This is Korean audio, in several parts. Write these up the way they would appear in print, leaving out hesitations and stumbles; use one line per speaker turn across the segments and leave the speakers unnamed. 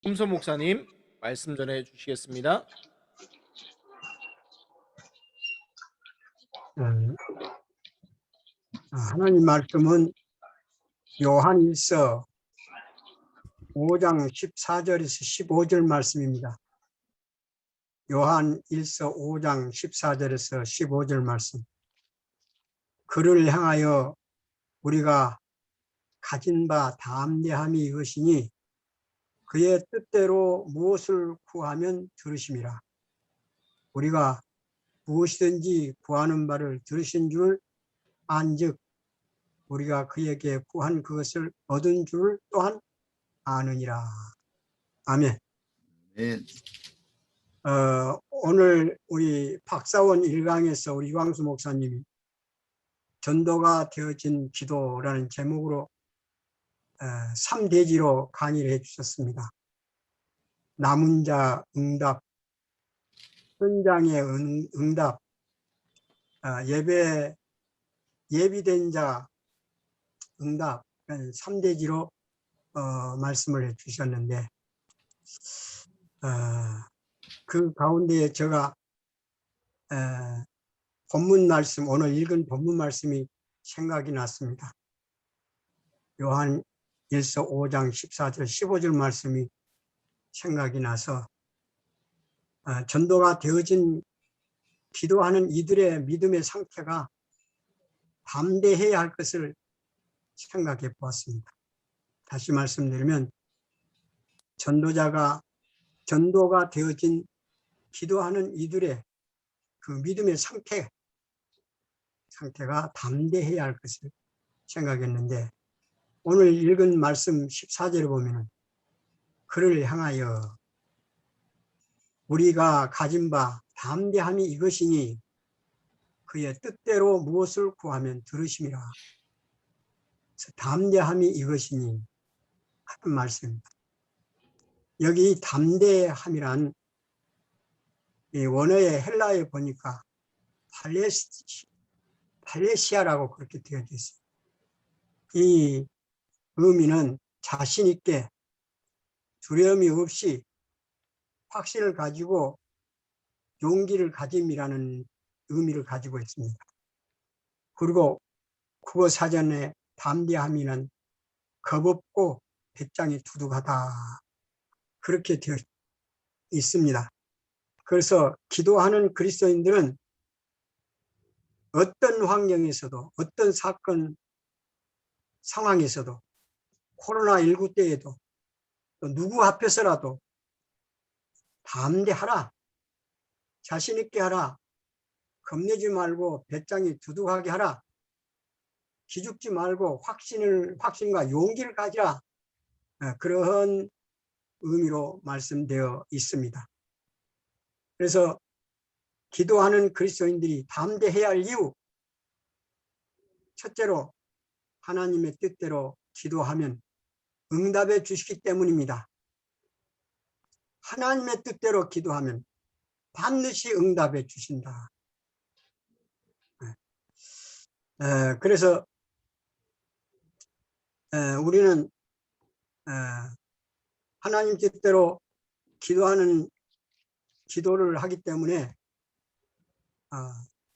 김소 목사님 말씀 전해 주시겠습니다.
음, 하나님 말씀은 요한일서 5장 14절에서 15절 말씀입니다. 요한일서 5장 14절에서 15절 말씀. 그를 향하여 우리가 가진 바 담대함이 이것이니 그의 뜻대로 무엇을 구하면 들으심이라. 우리가 무엇이든지 구하는 바를 들으신 줄 안즉 우리가 그에게 구한 그것을 얻은 줄 또한 아느니라. 아멘.
네.
오늘 우리 박사원 1강에서 우리 유광수 목사님이 전도가 되어진 기도라는 제목으로 3대지로 강의를 해주셨습니다. 남은 자 응답, 현장의 응답, 예비된 자 응답, 3대지로 말씀을 해주셨는데 그 가운데 제가 본문 말씀, 오늘 읽은 본문 말씀이 생각이 났습니다. 요한 1서 5장 14절 15절 말씀이 생각이 나서 전도가 되어진 기도하는 이들의 믿음의 상태가 담대해야 할 것을 생각해 보았습니다. 다시 말씀드리면 전도가 되어진 기도하는 이들의 그 믿음의 상태가 담대해야 할 것을 생각했는데 오늘 읽은 말씀 14절에 보면 그를 향하여 우리가 가진 바 담대함이 이것이니 그의 뜻대로 무엇을 구하면 들으심이라. 담대함이 이것이니 하는 말씀입니다. 여기 담대함이란 이 원어의 헬라에 보니까 팔레시아라고 그렇게 되어 있어요. 이 의미는 자신 있게 두려움이 없이 확신을 가지고 용기를 가짐이라는 의미를 가지고 있습니다. 그리고 국어 사전에 담대함이란 겁없고 배짱이 두둑하다 그렇게 되어 있습니다. 그래서 기도하는 그리스도인들은 어떤 환경에서도 어떤 사건 상황에서도 코로나19 때에도 또 누구 앞에서라도 담대하라, 자신 있게 하라, 겁내지 말고 배짱이 두둑하게 하라, 기죽지 말고 확신과 용기를 가지라, 그런 의미로 말씀되어 있습니다. 그래서 기도하는 그리스도인들이 담대해야 할 이유, 첫째로 하나님의 뜻대로 기도하면 응답해 주시기 때문입니다. 하나님의 뜻대로 기도하면 반드시 응답해 주신다. 그래서 우리는 하나님 뜻대로 기도를 하기 때문에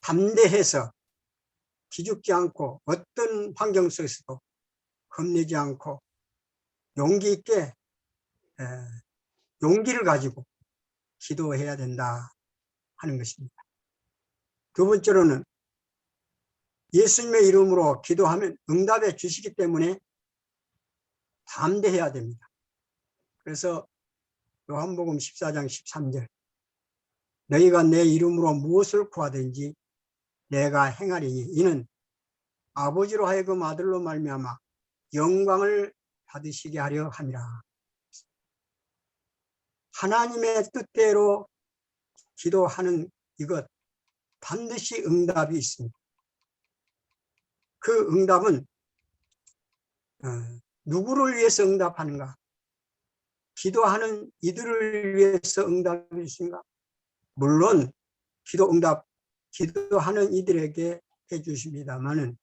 담대해서 기죽지 않고 어떤 환경 속에서도 겁내지 않고 용기 있게 용기를 가지고 기도해야 된다 하는 것입니다. 두 번째로는 예수님의 이름으로 기도하면 응답해 주시기 때문에 담대해야 됩니다. 그래서 요한복음 14장 13절 너희가 내 이름으로 무엇을 구하든지 내가 행하리니 이는 아버지로 하여금 아들로 말미암아 영광을 받으시게 하려 함이라. 하나님의 뜻대로 기도하는 이것 반드시 응답이 있습니다. 그 응답은 누구를 위해서 응답하는가? 기도하는 이들을 위해서 응답이 있습니까? 물론 기도하는 이들에게 해주십니다만은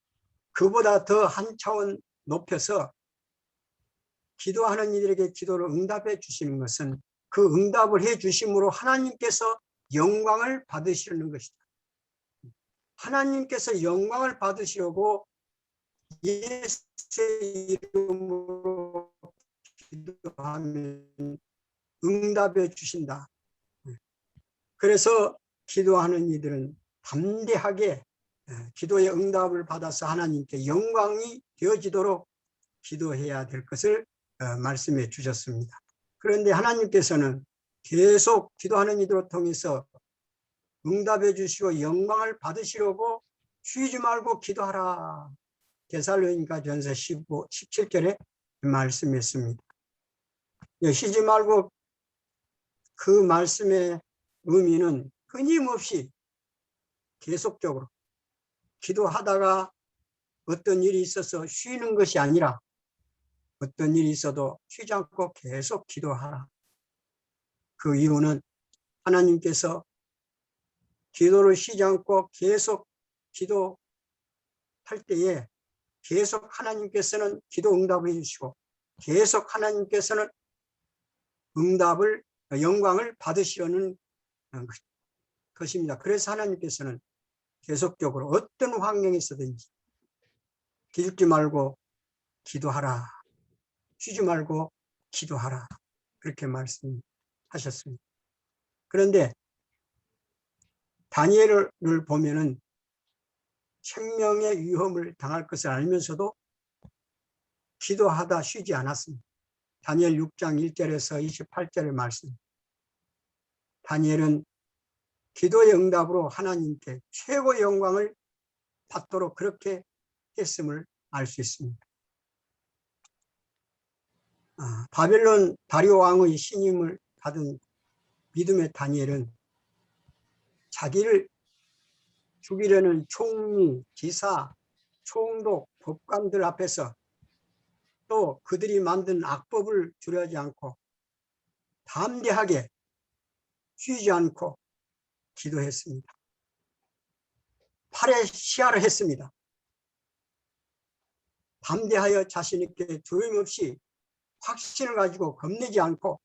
그보다 더 한 차원 높여서 기도하는 이들에게 기도를 응답해 주시는 것은 그 응답을 해 주심으로 하나님께서 영광을 받으시려는 것이다. 하나님께서 영광을 받으시려고 예수의 이름으로 기도하면 응답해 주신다. 그래서 기도하는 이들은 담대하게 기도의 응답을 받아서 하나님께 영광이 되어지도록 기도해야 될 것을 말씀해 주셨습니다. 그런데 하나님께서는 계속 기도하는 이들을 통해서 응답해 주시고 영광을 받으시려고 쉬지 말고 기도하라. 데살로니가 전서 17절에 말씀했습니다. 쉬지 말고 그 말씀의 의미는 끊임없이 계속적으로 기도하다가 어떤 일이 있어서 쉬는 것이 아니라 어떤 일이 있어도 쉬지 않고 계속 기도하라. 그 이유는 하나님께서 기도를 쉬지 않고 계속 기도할 때에 계속 하나님께서는 기도 응답을 해주시고 계속 하나님께서는 응답을 영광을 받으시려는 것입니다. 그래서 하나님께서는 계속적으로 어떤 환경에 있어든지 기죽지 말고 기도하라. 쉬지 말고 기도하라. 그렇게 말씀하셨습니다. 그런데 다니엘을 보면은 생명의 위험을 당할 것을 알면서도 기도하다 쉬지 않았습니다. 다니엘 6장 1절에서 28절의 말씀. 다니엘은 기도의 응답으로 하나님께 최고의 영광을 받도록 그렇게 했음을 알 수 있습니다. 바벨론 다리오 왕의 신임을 받은 믿음의 다니엘은 자기를 죽이려는 총리, 기사, 총독, 법관들 앞에서 또 그들이 만든 악법을 두려워하지 않고 담대하게 쉬지 않고 기도했습니다. 팔에 시야를 했습니다. 담대하여 자신 있게 두려움 없이 확신을 가지고 겁내지 않고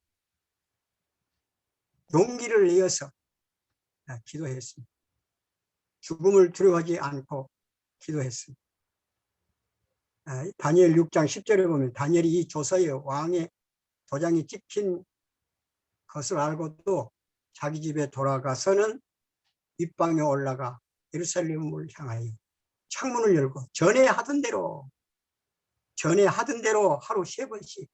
용기를 내어서 기도했습니다. 죽음을 두려워하지 않고 기도했습니다. 다니엘 6장 10절에 보면 다니엘이 이 조서에 왕의 도장이 찍힌 것을 알고도 자기 집에 돌아가서는 윗방에 올라가 예루살렘을 향하여 창문을 열고 전에 하던 대로 하루 3번씩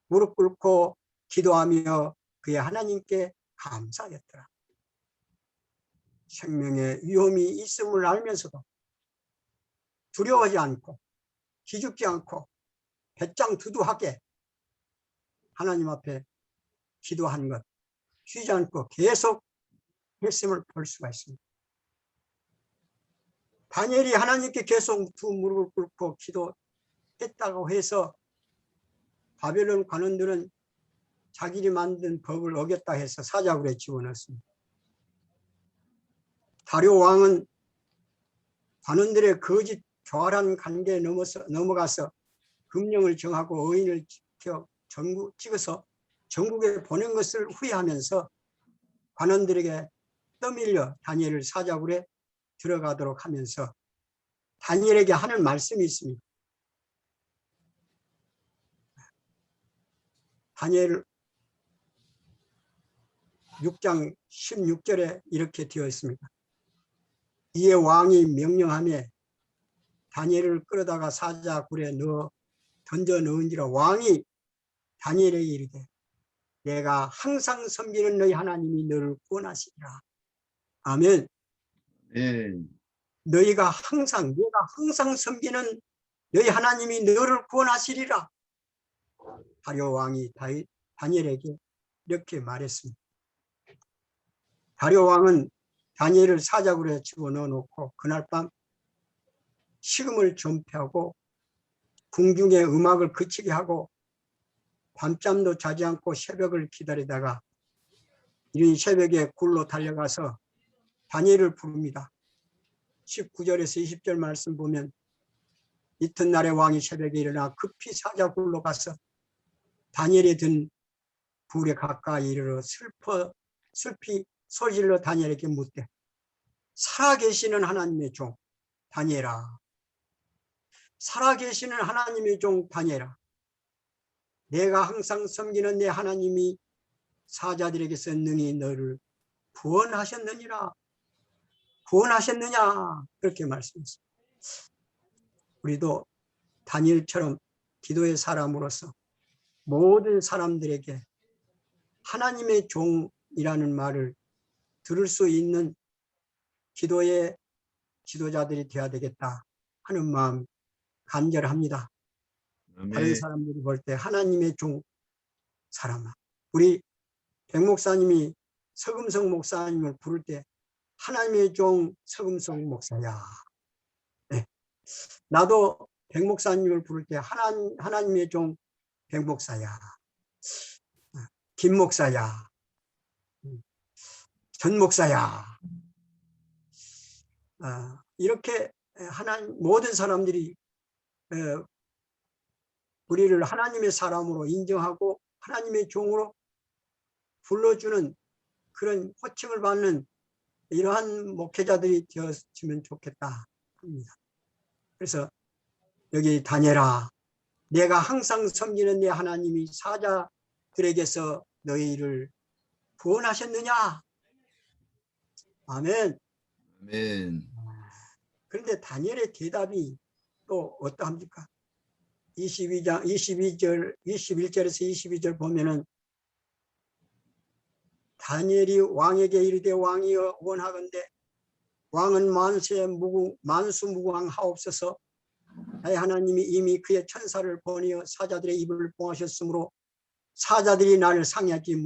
무릎 꿇고 기도하며 그의 하나님께 감사했더라. 생명의 위험이 있음을 알면서도 두려워하지 않고 기죽지 않고 배짱 두두하게 하나님 앞에 기도한 것 쉬지 않고 계속 했음을 볼 수가 있습니다. 다니엘이 하나님께 계속 두 무릎을 꿇고 기도했다고 해서 바벨론 관원들은 자기들이 만든 법을 어겼다 해서 사자굴에 집어넣었습니다. 다리오 왕은 관원들의 거짓 교활한 관계에 넘어가서 금령을 정하고 의인을 찍어서 전국에 보낸 것을 후회하면서 관원들에게 떠밀려 다니엘을 사자굴에 들어가도록 하면서 다니엘에게 하는 말씀이 있습니다. 다니엘 6장 16절에 이렇게 되어 있습니다. 이에 왕이 명령하며 다니엘을 끌어다가 사자굴에 던져 넣은지라 왕이 다니엘에게 이르되 내가 항상 섬기는 너희 하나님이 너를 구원하시리라. 아멘. 내가 항상 섬기는 너희 하나님이 너를 구원하시리라. 다리오 왕이 다니엘에게 이렇게 말했습니다. 다리오 왕은 다니엘을 사자굴에 집어넣어 놓고 그날 밤 식음을 전폐하고 궁중의 음악을 그치게 하고 밤잠도 자지 않고 새벽을 기다리다가 이른 새벽에 굴로 달려가서 다니엘을 부릅니다. 19절에서 20절 말씀 보면 이튿날에 왕이 새벽에 일어나 급히 사자굴로 가서 다니엘이 든 불에 가까이 이르러 슬피 소리질러 다니엘에게 묻되 살아계시는 하나님의 종 다니엘아, 살아계시는 하나님의 종 다니엘아, 내가 항상 섬기는 내 하나님이 사자들에게서 능히 너를 구원하셨느니라. 구원하셨느냐, 그렇게 말씀했습니다. 우리도 다니엘처럼 기도의 사람으로서 모든 사람들에게 하나님의 종이라는 말을 들을 수 있는 기도의 지도자들이 되어야 되겠다 하는 마음 간절합니다. 다른 사람들이 볼 때 하나님의 종 사람아, 우리 백 목사님이 서금석 목사님을 부를 때 하나님의 종 서금석 목사야. 네. 나도 백 목사님을 부를 때 하나님의 종 백 목사야. 김 목사야. 전 목사야. 이렇게 모든 사람들이 우리를 하나님의 사람으로 인정하고 하나님의 종으로 불러주는 그런 호칭을 받는 이러한 목회자들이 되었으면 좋겠다 합니다. 그래서 여기 다니엘아, 내가 항상 섬기는 내 하나님이 사자들에게서 너희를 구원하셨느냐? 아멘.
아멘.
그런데 다니엘의 대답이 또 어떠합니까? 21절에서 22절 보면은 다니엘이 왕에게 이르되 왕이여 원하건대 왕은 만수무강하옵소서. 나의 하나님이 이미 그의 천사를 보내어 사자들의 입을 봉하셨으므로 사자들이 나를 상하지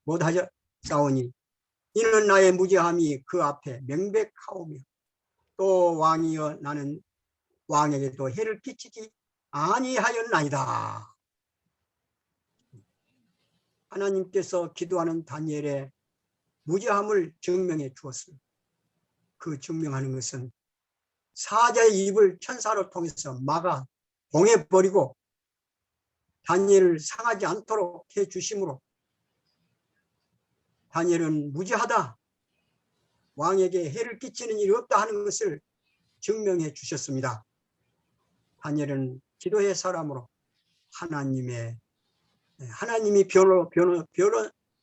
못하셨사오니 이는 나의 무죄함이 그 앞에 명백하오며 또 왕이여 나는 왕에게도 해를 끼치지 아니하였나이다. 하나님께서 기도하는 다니엘의 무죄함을 증명해 주었습니다. 그 증명하는 것은 사자의 입을 천사로 통해서 막아 봉해버리고 다니엘을 상하지 않도록 해주심으로 다니엘은 무죄하다, 왕에게 해를 끼치는 일이 없다 하는 것을 증명해 주셨습니다. 다니엘은 기도의 사람으로 하나님이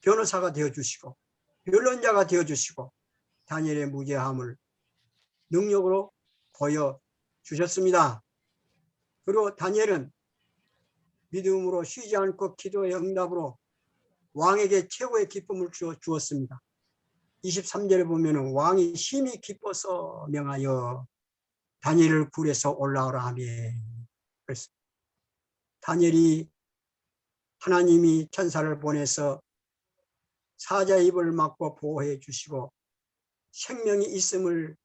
변호사가 되어주시고 변론자가 되어주시고 다니엘의 무죄함을 능력으로 보여주셨습니다. 그리고 다니엘은 믿음으로 쉬지 않고 기도의 응답으로 왕에게 최고의 기쁨을 주었습니다. 23절에 보면 왕이 심히 기뻐서 명하여 다니엘을 굴에서 올라오라 하며, 그래서 다니엘이 하나님이 천사를 보내서 사자의 입을 막고 보호해 주시고 생명이 있음을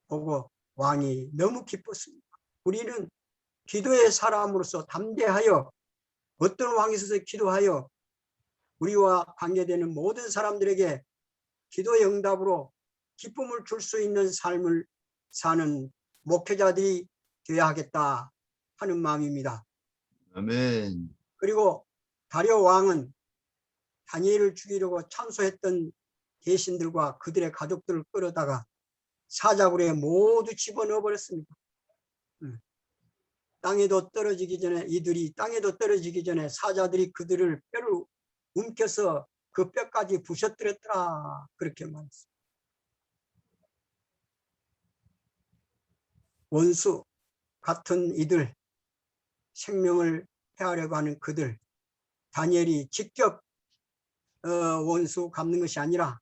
보고 왕이 너무 기뻤습니다. 우리는 기도의 사람으로서 담대하여 어떤 왕이 있어서 기도하여 우리와 관계되는 모든 사람들에게 기도의 응답으로 기쁨을 줄 수 있는 삶을 사는 목회자들이 되어야 하겠다 하는 마음입니다.
아멘.
그리고 다리오 왕은 다니엘을 죽이려고 참소했던 대신들과 그들의 가족들을 끌어다가 사자굴에 모두 집어넣어 버렸습니다. 이들이 땅에도 떨어지기 전에 사자들이 그들을 뼈를 움켜서 그 뼈까지 부셔뜨렸더라, 그렇게 말했습니다. 원수 같은 이들, 생명을 해하려고 하는 그들, 다니엘이 직접 원수 갚는 것이 아니라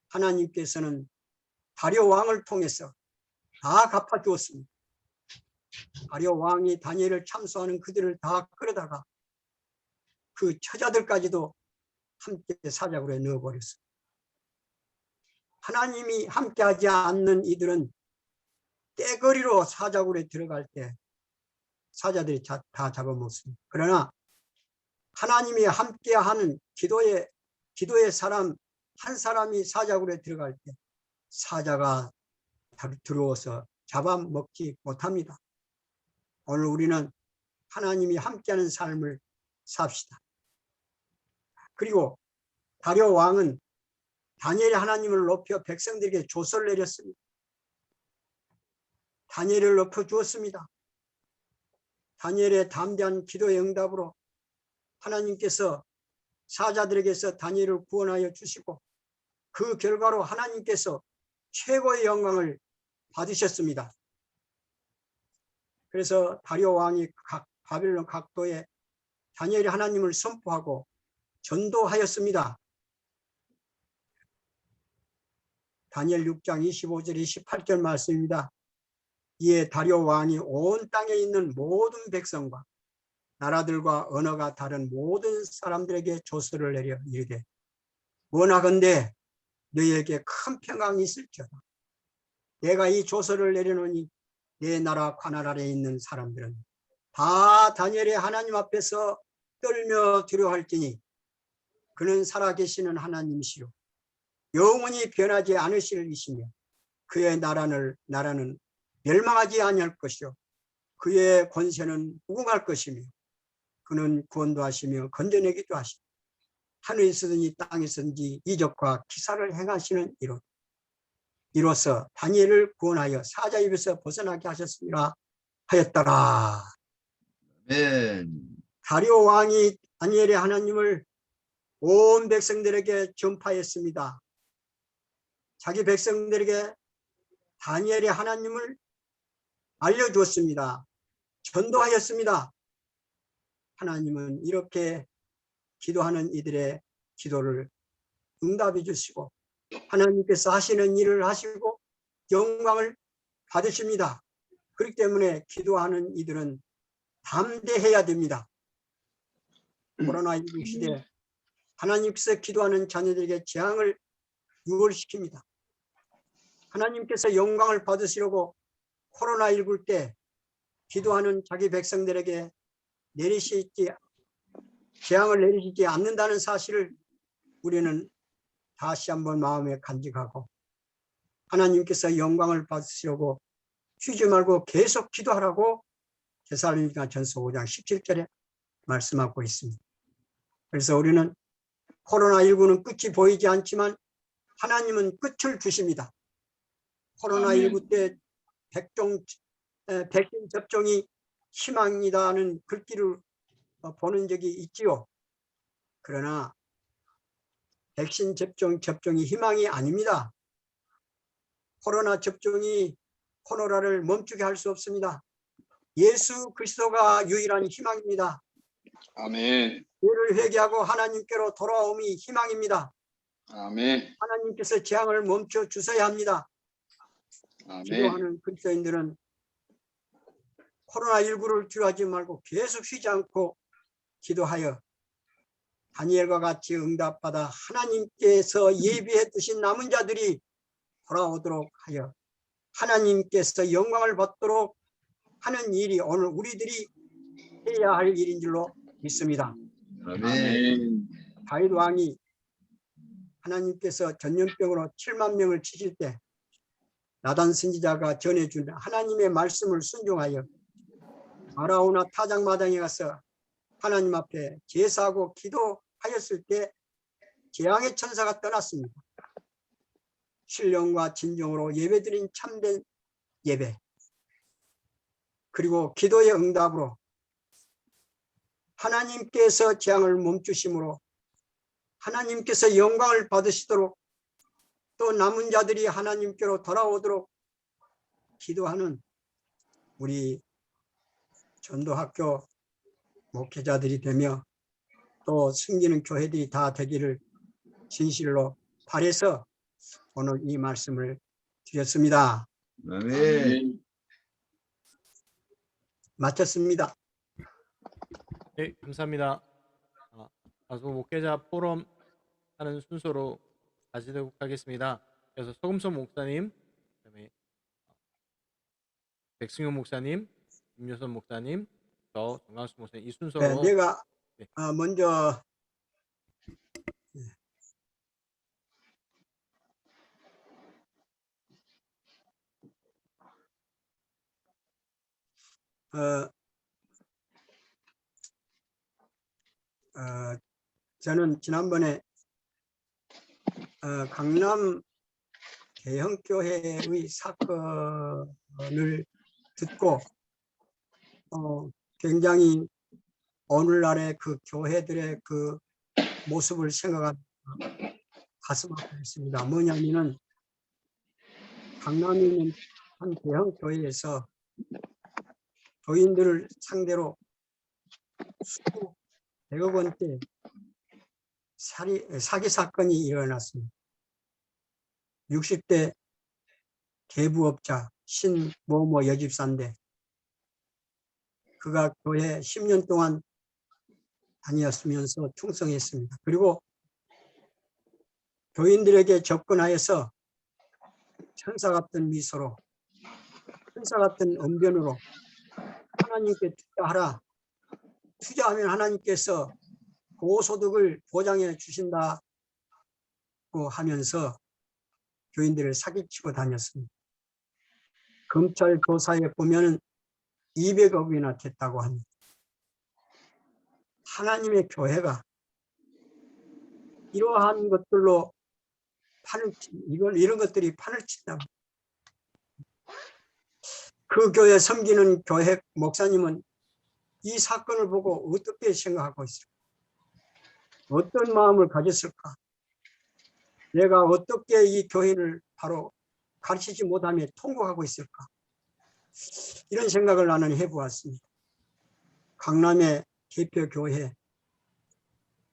하나님께서는 다리오 왕을 통해서 다 갚아주었습니다. 다리오 왕이 다니엘을 참소하는 그들을 다 끌어다가 그 처자들까지도 함께 사자굴에 넣어버렸습니다. 하나님이 함께하지 않는 이들은 떼거리로 사자굴에 들어갈 때 사자들이 다 잡아먹습니다. 그러나 하나님이 함께하는 기도의 사람 한 사람이 사자굴에 들어갈 때 사자가 들어와서 잡아먹지 못합니다. 오늘 우리는 하나님이 함께하는 삶을 삽시다. 그리고 다리오 왕은 다니엘이 하나님을 높여 백성들에게 조서를 내렸습니다. 다니엘을 높여 주었습니다. 다니엘의 담대한 기도의 응답으로 하나님께서 사자들에게서 다니엘을 구원하여 주시고 그 결과로 하나님께서 최고의 영광을 받으셨습니다. 그래서 다리오 왕이 바빌론 각도에 다니엘이 하나님을 선포하고 전도하였습니다. 다니엘 6장 25절 28절 말씀입니다. 이에 다리오 왕이 온 땅에 있는 모든 백성과 나라들과 언어가 다른 모든 사람들에게 조서를 내려 이르되 원하건대 너희에게 큰 평강이 있을지어다. 내가 이 조서를 내려놓으니 내 나라 관할 아래에 있는 사람들은 다 다니엘의 하나님 앞에서 떨며 두려워할지니 그는 살아계시는 하나님이시요 영원히 변하지 않으실 이시며 그의 나라는 멸망하지 아니할 것이요 그의 권세는 무궁할 것이며 그는 구원도 하시며 건져내기도 하시며 하늘에서든지 땅에서든지 이적과 기사를 행하시는 이로써 다니엘을 구원하여 사자 입에서 벗어나게 하셨습니다 하였더라.
아멘.
다리오 왕이 다니엘의 하나님을 온 백성들에게 전파했습니다. 자기 백성들에게 다니엘의 하나님을 알려주었습니다. 전도하였습니다. 하나님은 이렇게 기도하는 이들의 기도를 응답해 주시고 하나님께서 하시는 일을 하시고 영광을 받으십니다. 그렇기 때문에 기도하는 이들은 담대해야 됩니다. 코로나19 시대 하나님께서 기도하는 자녀들에게 재앙을 유월시킵니다. 하나님께서 영광을 받으시려고 코로나19 때 기도하는 자기 백성들에게 재앙을 내리시지 않는다는 사실을 우리는 다시 한번 마음에 간직하고 하나님께서 영광을 받으시려고 쉬지 말고 계속 기도하라고 데살로니가전서 5장 17절에 말씀하고 있습니다. 그래서 우리는 코로나19는 끝이 보이지 않지만 하나님은 끝을 주십니다. 코로나19 때 백신 접종이 희망이다는 글귀를 보는 적이 있지요. 그러나 백신 접종이 희망이 아닙니다. 코로나 접종이 코로나를 멈추게 할 수 없습니다. 예수 그리스도가 유일한 희망입니다.
아멘.
죄를 회개하고 하나님께로 돌아옴이 희망입니다.
아멘.
하나님께서 재앙을 멈춰 주셔야 합니다.
아멘.
기도하는 그리스도인들은 코로나19를 두려워하지 말고 계속 쉬지 않고 기도하여 다니엘과 같이 응답받아 하나님께서 예비해 두신 남은 자들이 돌아오도록 하여 하나님께서 영광을 받도록 하는 일이 오늘 우리들이 해야 할 일인 줄로 믿습니다.
아멘.
다윗 왕이 하나님께서 전염병으로 7만 명을 치실 때 나단 선지자가 전해준 하나님의 말씀을 순종하여 아라우나 타작마당에 가서 하나님 앞에 제사하고 기도하였을 때 재앙의 천사가 떠났습니다. 신령과 진정으로 예배드린 참된 예배 그리고 기도의 응답으로 하나님께서 재앙을 멈추심으로 하나님께서 영광을 받으시도록 또 남은 자들이 하나님께로 돌아오도록 기도하는 우리 전도학교 목회자들이 되며 또 섬기는 교회들이 다 되기를 진실로 바라서 오늘 이 말씀을 드렸습니다.
아멘.
마쳤습니다.
네, 감사합니다. 아소 목회자 포럼 하는 순서로 가지도록 하겠습니다. 그래서 서금선 목사님, 그다음에 백승현 목사님, 김여선 목사님, 저 정강수 목사님 이 순서로.
네, 내가
네.
먼저 저는 지난번에 강남 대형교회의 사건을 듣고 굉장히 오늘날의 그 교회들의 그 모습을 생각하면 가슴 아프겠습니다. 뭐냐면은 강남에 있는 한 대형교회에서 교인들을 상대로 수억 100억 원대 사기 사건이 일어났습니다. 60대 계부업자 신모모 여집사인데 그가 교회 10년 동안 다녔으면서 충성했습니다. 그리고 교인들에게 접근하여서 천사 같은 미소로, 천사 같은 언변으로 하나님께 투자하라. 투자하면 하나님께서 고소득을 보장해 주신다고 하면서 교인들을 사기치고 다녔습니다. 검찰 조사에 보면 200억이나 됐다고 합니다. 하나님의 교회가 이러한 것들로 이런 것들이 판을 친다. 그 교회 섬기는 교회 목사님은 이 사건을 보고 어떻게 생각하고 있을까? 어떤 마음을 가졌을까? 내가 어떻게 이 교회를 바로 가르치지 못하며 통곡하고 있을까? 이런 생각을 나는 해보았습니다. 강남의 대표 교회,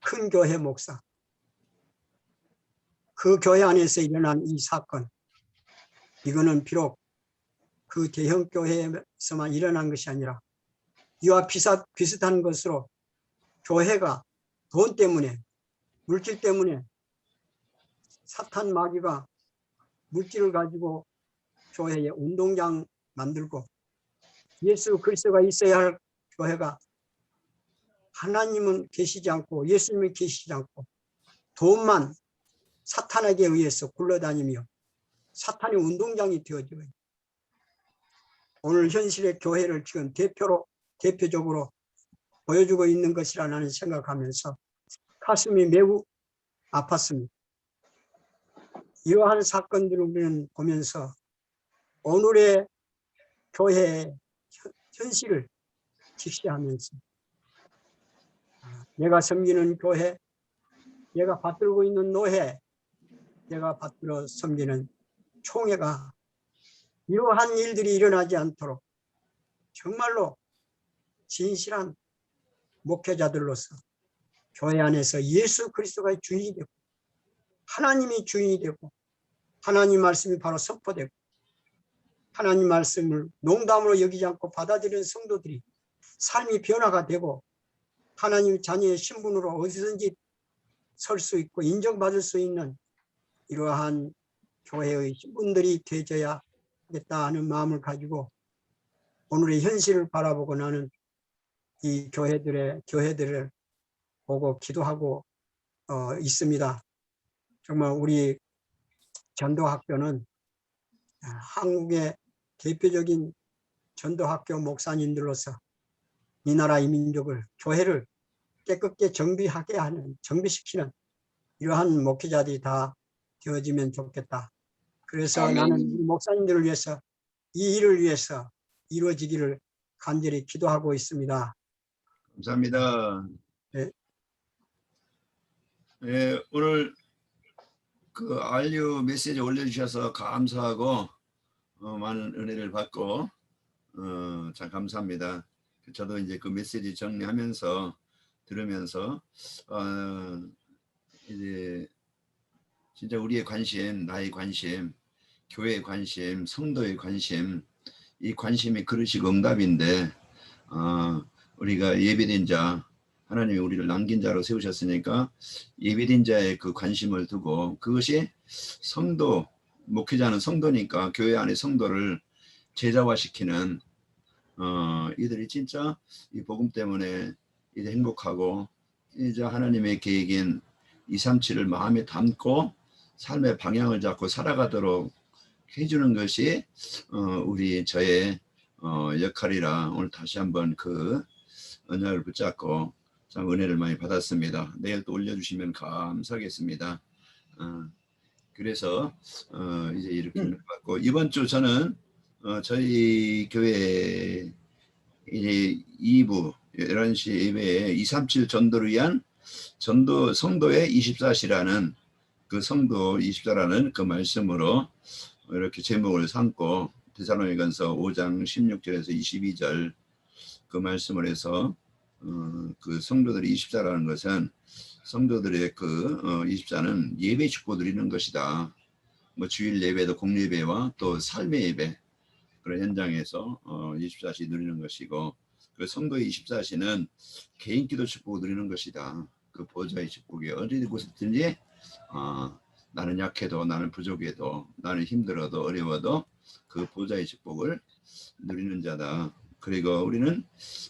큰 교회 목사, 그 교회 안에서 일어난 이 사건, 이거는 비록 그 대형 교회에서만 일어난 것이 아니라 이와 비슷한 것으로 교회가 돈 때문에, 물질 때문에 사탄 마귀가 물질을 가지고 교회에 운동장 만들고 예수 그리스도가 있어야 할 교회가 하나님은 계시지 않고 예수님이 계시지 않고 돈만 사탄에게 의해서 굴러다니며 사탄의 운동장이 되어져요. 오늘 현실의 교회를 지금 대표적으로 보여주고 있는 것이라 나는 생각하면서 가슴이 매우 아팠습니다. 이러한 사건들을 우리는 보면서 오늘의 교회의 현실을 직시하면서 내가 섬기는 교회, 내가 받들고 있는 노회, 내가 받들어 섬기는 총회가 이러한 일들이 일어나지 않도록 정말로 진실한 목회자들로서 교회 안에서 예수 그리스도가 주인이 되고 하나님이 주인이 되고 하나님 말씀이 바로 선포되고 하나님 말씀을 농담으로 여기지 않고 받아들이는 성도들이 삶이 변화가 되고 하나님 자녀의 신분으로 어디든지 설 수 있고 인정받을 수 있는 이러한 교회의 신분들이 되어야 하겠다 하는 마음을 가지고 오늘의 현실을 바라보고 나는 이 교회들을 보고 기도하고 있습니다. 정말 우리 전도학교는 한국의 대표적인 전도학교 목사님들로서 이 나라 이 민족을 교회를 깨끗게 정비시키는 이러한 목회자들이 다 되어지면 좋겠다. 그래서
아멘.
나는 이 목사님들을 위해서 이 일을 위해서 이루어지기를 간절히 기도하고 있습니다.
감사합니다.
네.
예, 오늘 그 알류 메시지 올려주셔서 감사하고 많은 은혜를 받고 참 감사합니다. 저도 이제 그 메시지 정리하면서 들으면서 이제 진짜 우리의 관심, 나의 관심, 교회의 관심, 성도의 관심, 이 관심이 그릇이고 응답인데 우리가 예비된 자, 하나님이 우리를 남긴 자로 세우셨으니까 예비된 자의 그 관심을 두고 그것이 성도, 목회자는 성도니까 교회 안의 성도를 제자화시키는 이들이 진짜 이 복음 때문에 이제 행복하고 이제 하나님의 계획인 237을 마음에 담고 삶의 방향을 잡고 살아가도록 해주는 것이 저의 역할이라 오늘 다시 한번 그 언약을 붙잡고 참 은혜를 많이 받았습니다. 내일 또 올려주시면 감사하겠습니다. 그래서 이제 이렇게 받고 이번 주 저는 저희 교회 이제 2부 11시 예배에 237 전도를 위한 전도 성도의 24시라는 그 성도 24라는 그 말씀으로 이렇게 제목을 삼고 데살로니가서 5장 16절에서 22절 그 말씀을 해서 그 성도들이 24라는 것은 성도들의 그 24는 예배 축복 누리는 것이다. 뭐 주일 예배도 공예배와 또 삶의 예배 그런 현장에서 24시 누리는 것이고 그 성도의 24시는 개인 기도 축복을 누리는 것이다. 그 보좌의 축복이 어디 곳이든지 나는 약해도 나는 부족해도 나는 힘들어도 어려워도 그 보좌의 축복을 누리는 자다. 그리고 우리는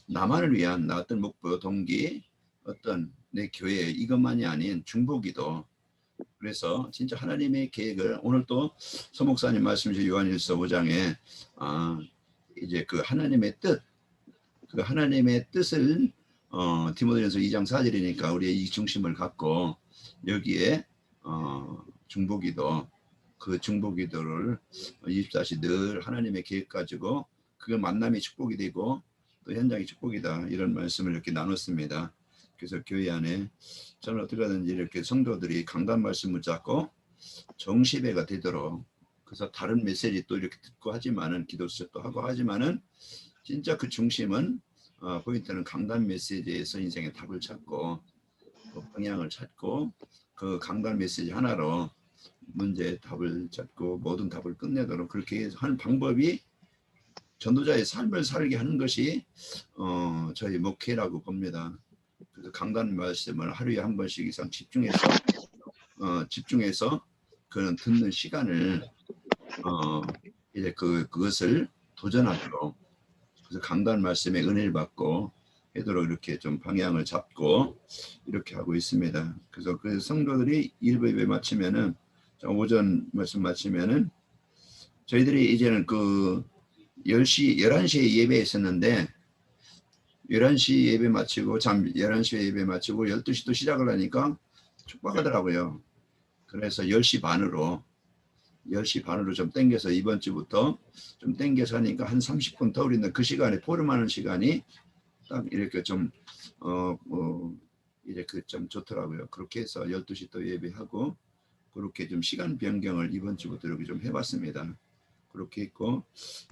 나만을 위한 나 어떤 목표 동기 어떤 내 교회 이것만이 아닌 중보기도 그래서 진짜 하나님의 계획을 오늘 또 서목사님 말씀이신 요한일서 5장에 이제 그 하나님의 뜻 그 하나님의 뜻을 디모데전서 2장 4절이니까 우리의 이 중심을 갖고 여기에 중보기도 그 중보기도를 24시 늘 하나님의 계획 가지고 그 만남이 축복이 되고 또 현장이 축복이다 이런 말씀을 이렇게 나눴습니다. 그래서 교회 안에 저는 어떻게 하든지 이렇게 성도들이 강단 말씀을 잡고 정시배가 되도록 그래서 다른 메시지 또 이렇게 듣고 하지만은 기도 수업도 하고 하지만은 진짜 그 중심은 포인트는 강단 메시지에서 인생의 답을 찾고 그 방향을 찾고 그 강단 메시지 하나로 문제의 답을 찾고 모든 답을 끝내도록 그렇게 하는 방법이 전도자의 삶을 살게 하는 것이 저희 목회라고 봅니다. 그래서 강단 말씀을 하루에 한 번씩 이상 집중해서 그런 듣는 시간을 이제 그것을 도전하도록 그래서 강단 말씀의 은혜를 받고 되도록 이렇게 좀 방향을 잡고 이렇게 하고 있습니다. 그래서 그 성도들이 1부 예배 마치면은 오전 말씀 마치면은 저희들이 이제는 그 11시에 예배했었는데 11시 예배 마치고 11시에 예배 마치고 12시 또 시작을 하니까 촉박하더라고요. 그래서 10시 반으로 좀 땡겨서 이번 주부터 좀 땡겨서 하니까 한 30분 더 우리는 그 시간에 포럼하는 시간이 딱 이렇게 좀 이렇게 좀 좋더라고요. 그렇게 해서 12시 또 예배하고 그렇게 좀 시간 변경을 이번 주부터 이렇게 좀 해봤습니다. 그렇게 있고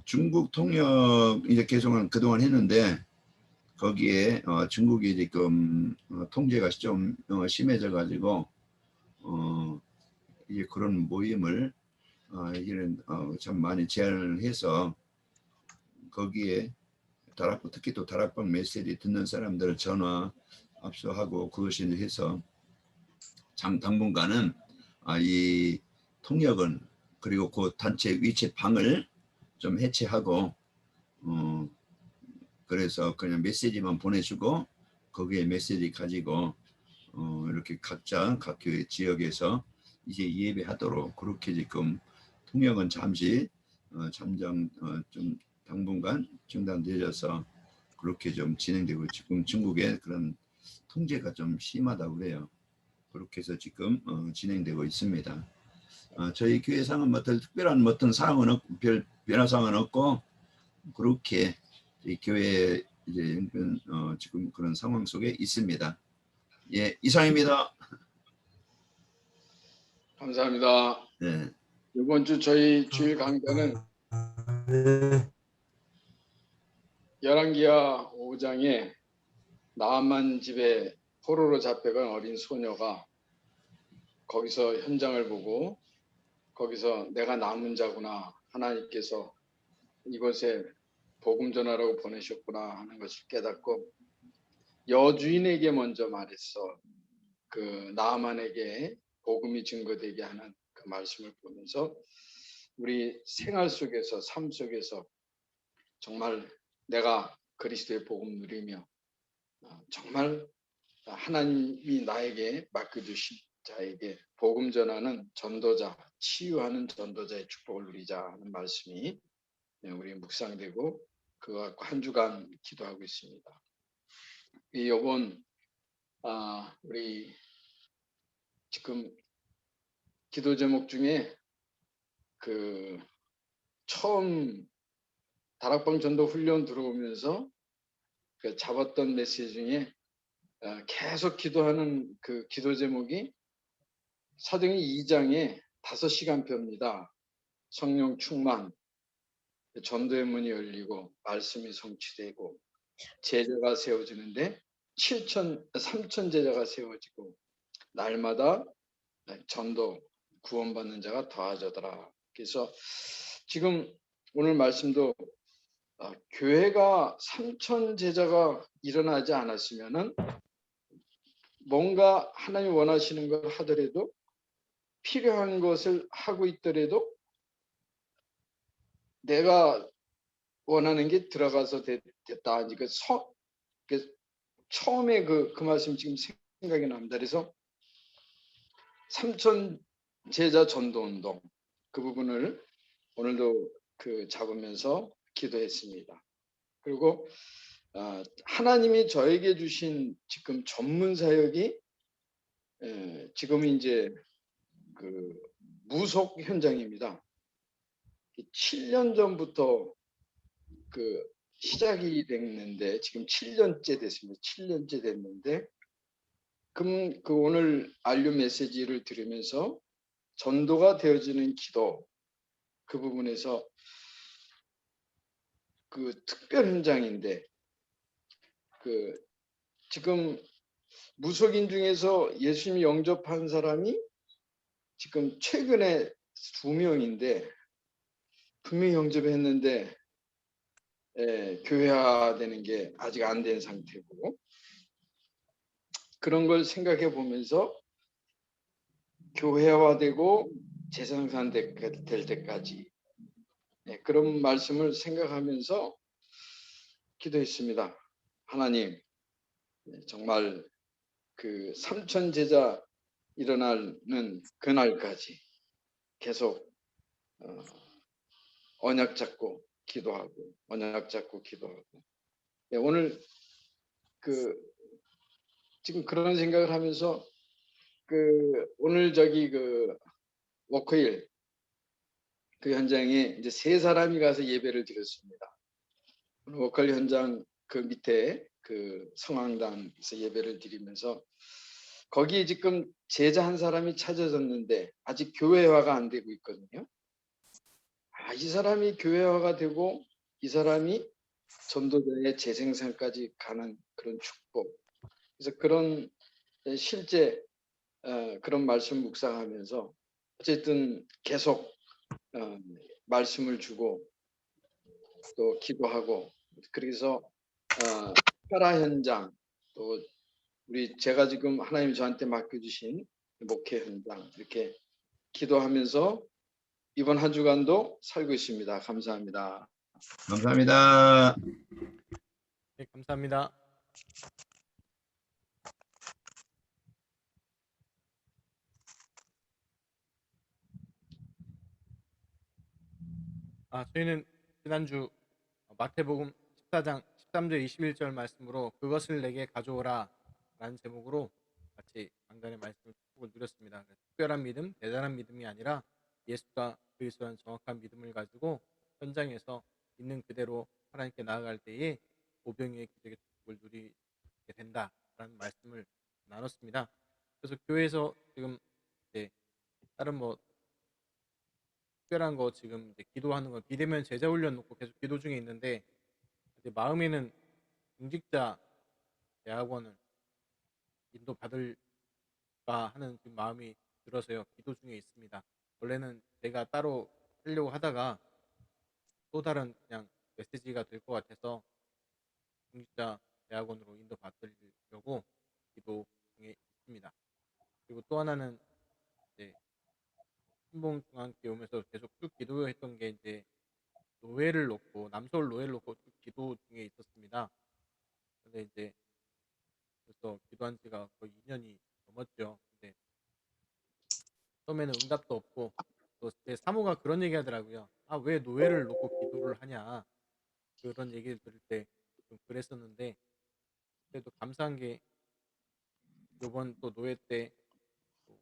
중국 통역 이제 계속 그동안 했는데 거기에 중국이 지금 통제가 좀 심해져 가지고 이제 그런 모임을 이런 참 많이 제안을 해서 거기에 특히 또 다락방 메시지 듣는 사람들을 전화 압수하고 그것이 해서 당분간은 이 통역은 그리고 그 단체 위치 방을 좀 해체하고 그래서 그냥 메시지만 보내주고 거기에 메시지 가지고 이렇게 각자 각 교회 지역에서 이제 예배하도록 그렇게 지금 통역은 잠시 잠정 좀 당분간 중단되어서 그렇게 좀 진행되고 지금 중국의 그런 통제가 좀 심하다고 그래요. 그렇게 해서 지금 진행되고 있습니다. 저희 교회상은 뭐 특별한 어떤 사항은 별 변화사항은 없고 그렇게 교회 이제 지금 그런 상황 속에 있습니다. 예, 이상입니다.
감사합니다.
네.
이번 주 저희 주일 강단은 열왕기하 5장에 나아만 집에 포로로 잡혀간 어린 소녀가 거기서 현장을 보고 거기서 내가 남은 자구나 하나님께서 이곳에 복음 전하라고 보내셨구나 하는 것을 깨닫고 여주인에게 먼저 말했어. 그 나아만에게 복음이 증거되게 하는 그 말씀을 보면서 우리 생활 속에서 삶 속에서 정말 내가 그리스도의 복음 누리며 정말 하나님이 나에게 맡겨주신 자에게 복음 전하는 전도자, 치유하는 전도자의 축복을 누리자 하는 말씀이 우리 묵상되고 그거 갖고 한 주간 기도하고 있습니다. 이번 우리 지금 기도 제목 중에 그 처음 다락방 전도 훈련 들어오면서 그 잡았던 메시지 중에 계속 기도하는 그 기도 제목이 사도행전 2장의 5시간표입니다. 성령 충만, 전도의 문이 열리고 말씀이 성취되고 제자가 세워지는데 3천 제자가 세워지고 날마다 전도 구원받는 자가 더하더라. 그래서 지금 오늘 말씀도 교회가 3천 제자가 일어나지 않았으면은 뭔가 하나님 원하시는 걸 하더라도 필요한 것을 하고 있더라도 내가 원하는 게 들어가서 됐다. 그 처음에 그 말씀 지금 생각이 납니다. 그래서 3천 제자 전도 운동 그 부분을 오늘도 그 잡으면서 기도했습니다. 그리고 하나님이 저에게 주신 지금 전문 사역이 지금은 이제 그 무속 현장입니다. 7년 전부터 그 시작이 됐는데 지금 7년째 됐습니다. 7년째 됐는데 그럼 그 오늘 알류 메시지를 들으면서 전도가 되어지는 기도 그 부분에서 그 특별 현장인데 그 지금 무속인 중에서 예수님 영접한 사람이 지금 최근에 2명인데 분명히 영접했는데 교회화되는 게 아직 안 된 상태고 그런 걸 생각해 보면서 교회화되고 재생산 될 때까지 그런 말씀을 생각하면서 기도했습니다. 하나님 정말 그 3천 제자 일어나는 그날까지 계속 언약 잡고 기도하고 언약 잡고 기도하고 오늘 그 지금 그런 생각을 하면서 그 오늘 저기 그 워크힐 그 현장에 이제 3사람이 가서 예배를 드렸습니다. 오늘 워크힐 현장 그 밑에 그 성황당에서 예배를 드리면서 거기 지금 제자 한 사람이 찾아졌는데 아직 교회화가 안 되고 있거든요. 이 사람이 교회화가 되고 이 사람이 전도자의 재생산까지 가는 그런 축복. 그래서 그런 실제 그런 말씀 묵상하면서 어쨌든 계속 말씀을 주고 또 기도하고 그래서 파라 현장 또 우리 제가 지금 하나님 저한테 맡겨주신 목회 현장 이렇게 기도하면서 이번 한 주간도 살고 있습니다. 감사합니다.
감사합니다.
네, 감사합니다. 저희는 지난주 마태복음 14장 13절 21절 말씀으로 그것을 내게 가져오라 라는 제목으로 같이 강단의 말씀을 누렸습니다. 특별한 믿음, 대단한 믿음이 아니라 예수가 그리스도라는 정확한 믿음을 가지고 현장에서 있는 그대로 하나님께 나아갈 때에 오병이의 기적의 축복을 누리게 된다라는 말씀을 나눴습니다. 그래서 교회에서 지금 이제 다른 뭐 특별한 거 지금 이제 기도하는 건 비대면 제자 훈련 놓고 계속 기도 중에 있는데 이제 마음에는 중직자 대학원을 인도받을까 하는 지금 마음이 들어서요. 기도 중에 있습니다. 원래는 제가 따로 하려고 하다가 또 다른 그냥 메시지가 될 것 같아서 중직자 대학원으로 인도받으려고 기도 중에 있습니다. 그리고 또 하나는 이제 신봉중앙교회 오면서 계속 쭉 기도했던 게 이제 노예를 놓고 남서울 노예를 놓고 쭉 기도 중에 있었습니다. 근데 이제 벌써 기도한 지가 거의 2년이 넘었죠. 근데 처음에는 응답도 없고 또 제 사모가 그런 얘기 하더라고요. 왜 노예를 놓고 기도를 하냐. 그런 얘기를 들을 때 좀 그랬었는데 그래도 감사한 게 요번 또 노회 때 또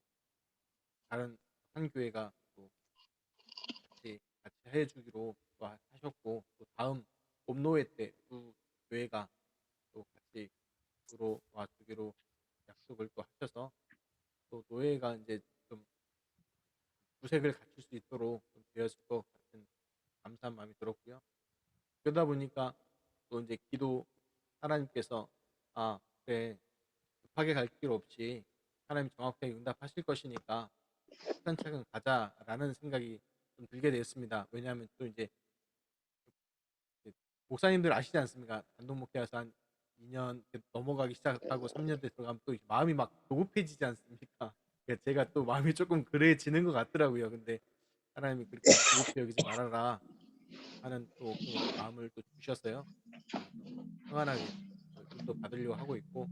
다른 한 교회가 또 같이 해주기로 또 하셨고, 또 다음 봄노회 때 두 교회가 또 같이 들어와 주기로 약속을 또 하셔서, 또 노회가 이제 좀 구색을 갖출 수 있도록 좀 되었을 것 같은 감사한 마음이 들었고요. 그러다 보니까 또 이제 기도, 하나님께서 그래, 급하게 갈 필요 없이 하나님이 정확하게 응답하실 것이니까 차근차근 가자라는 생각이 좀 들게 되었습니다. 왜냐하면 또 이제 목사님들 아시지 않습니까? 단독 목회에서 한 2년 넘어가기 시작하고 3년 때 들어가면 또 마음이 막 조급해지지 않습니까? 그러니까 제가 또 마음이 조금 그래지는 것 같더라고요. 근데 하나님이 그렇게 조급해 여기지 말아라 하는 또 그 마음을 또 주셨어요. 그래서 평안하게 인도 받으려고 하고 있고,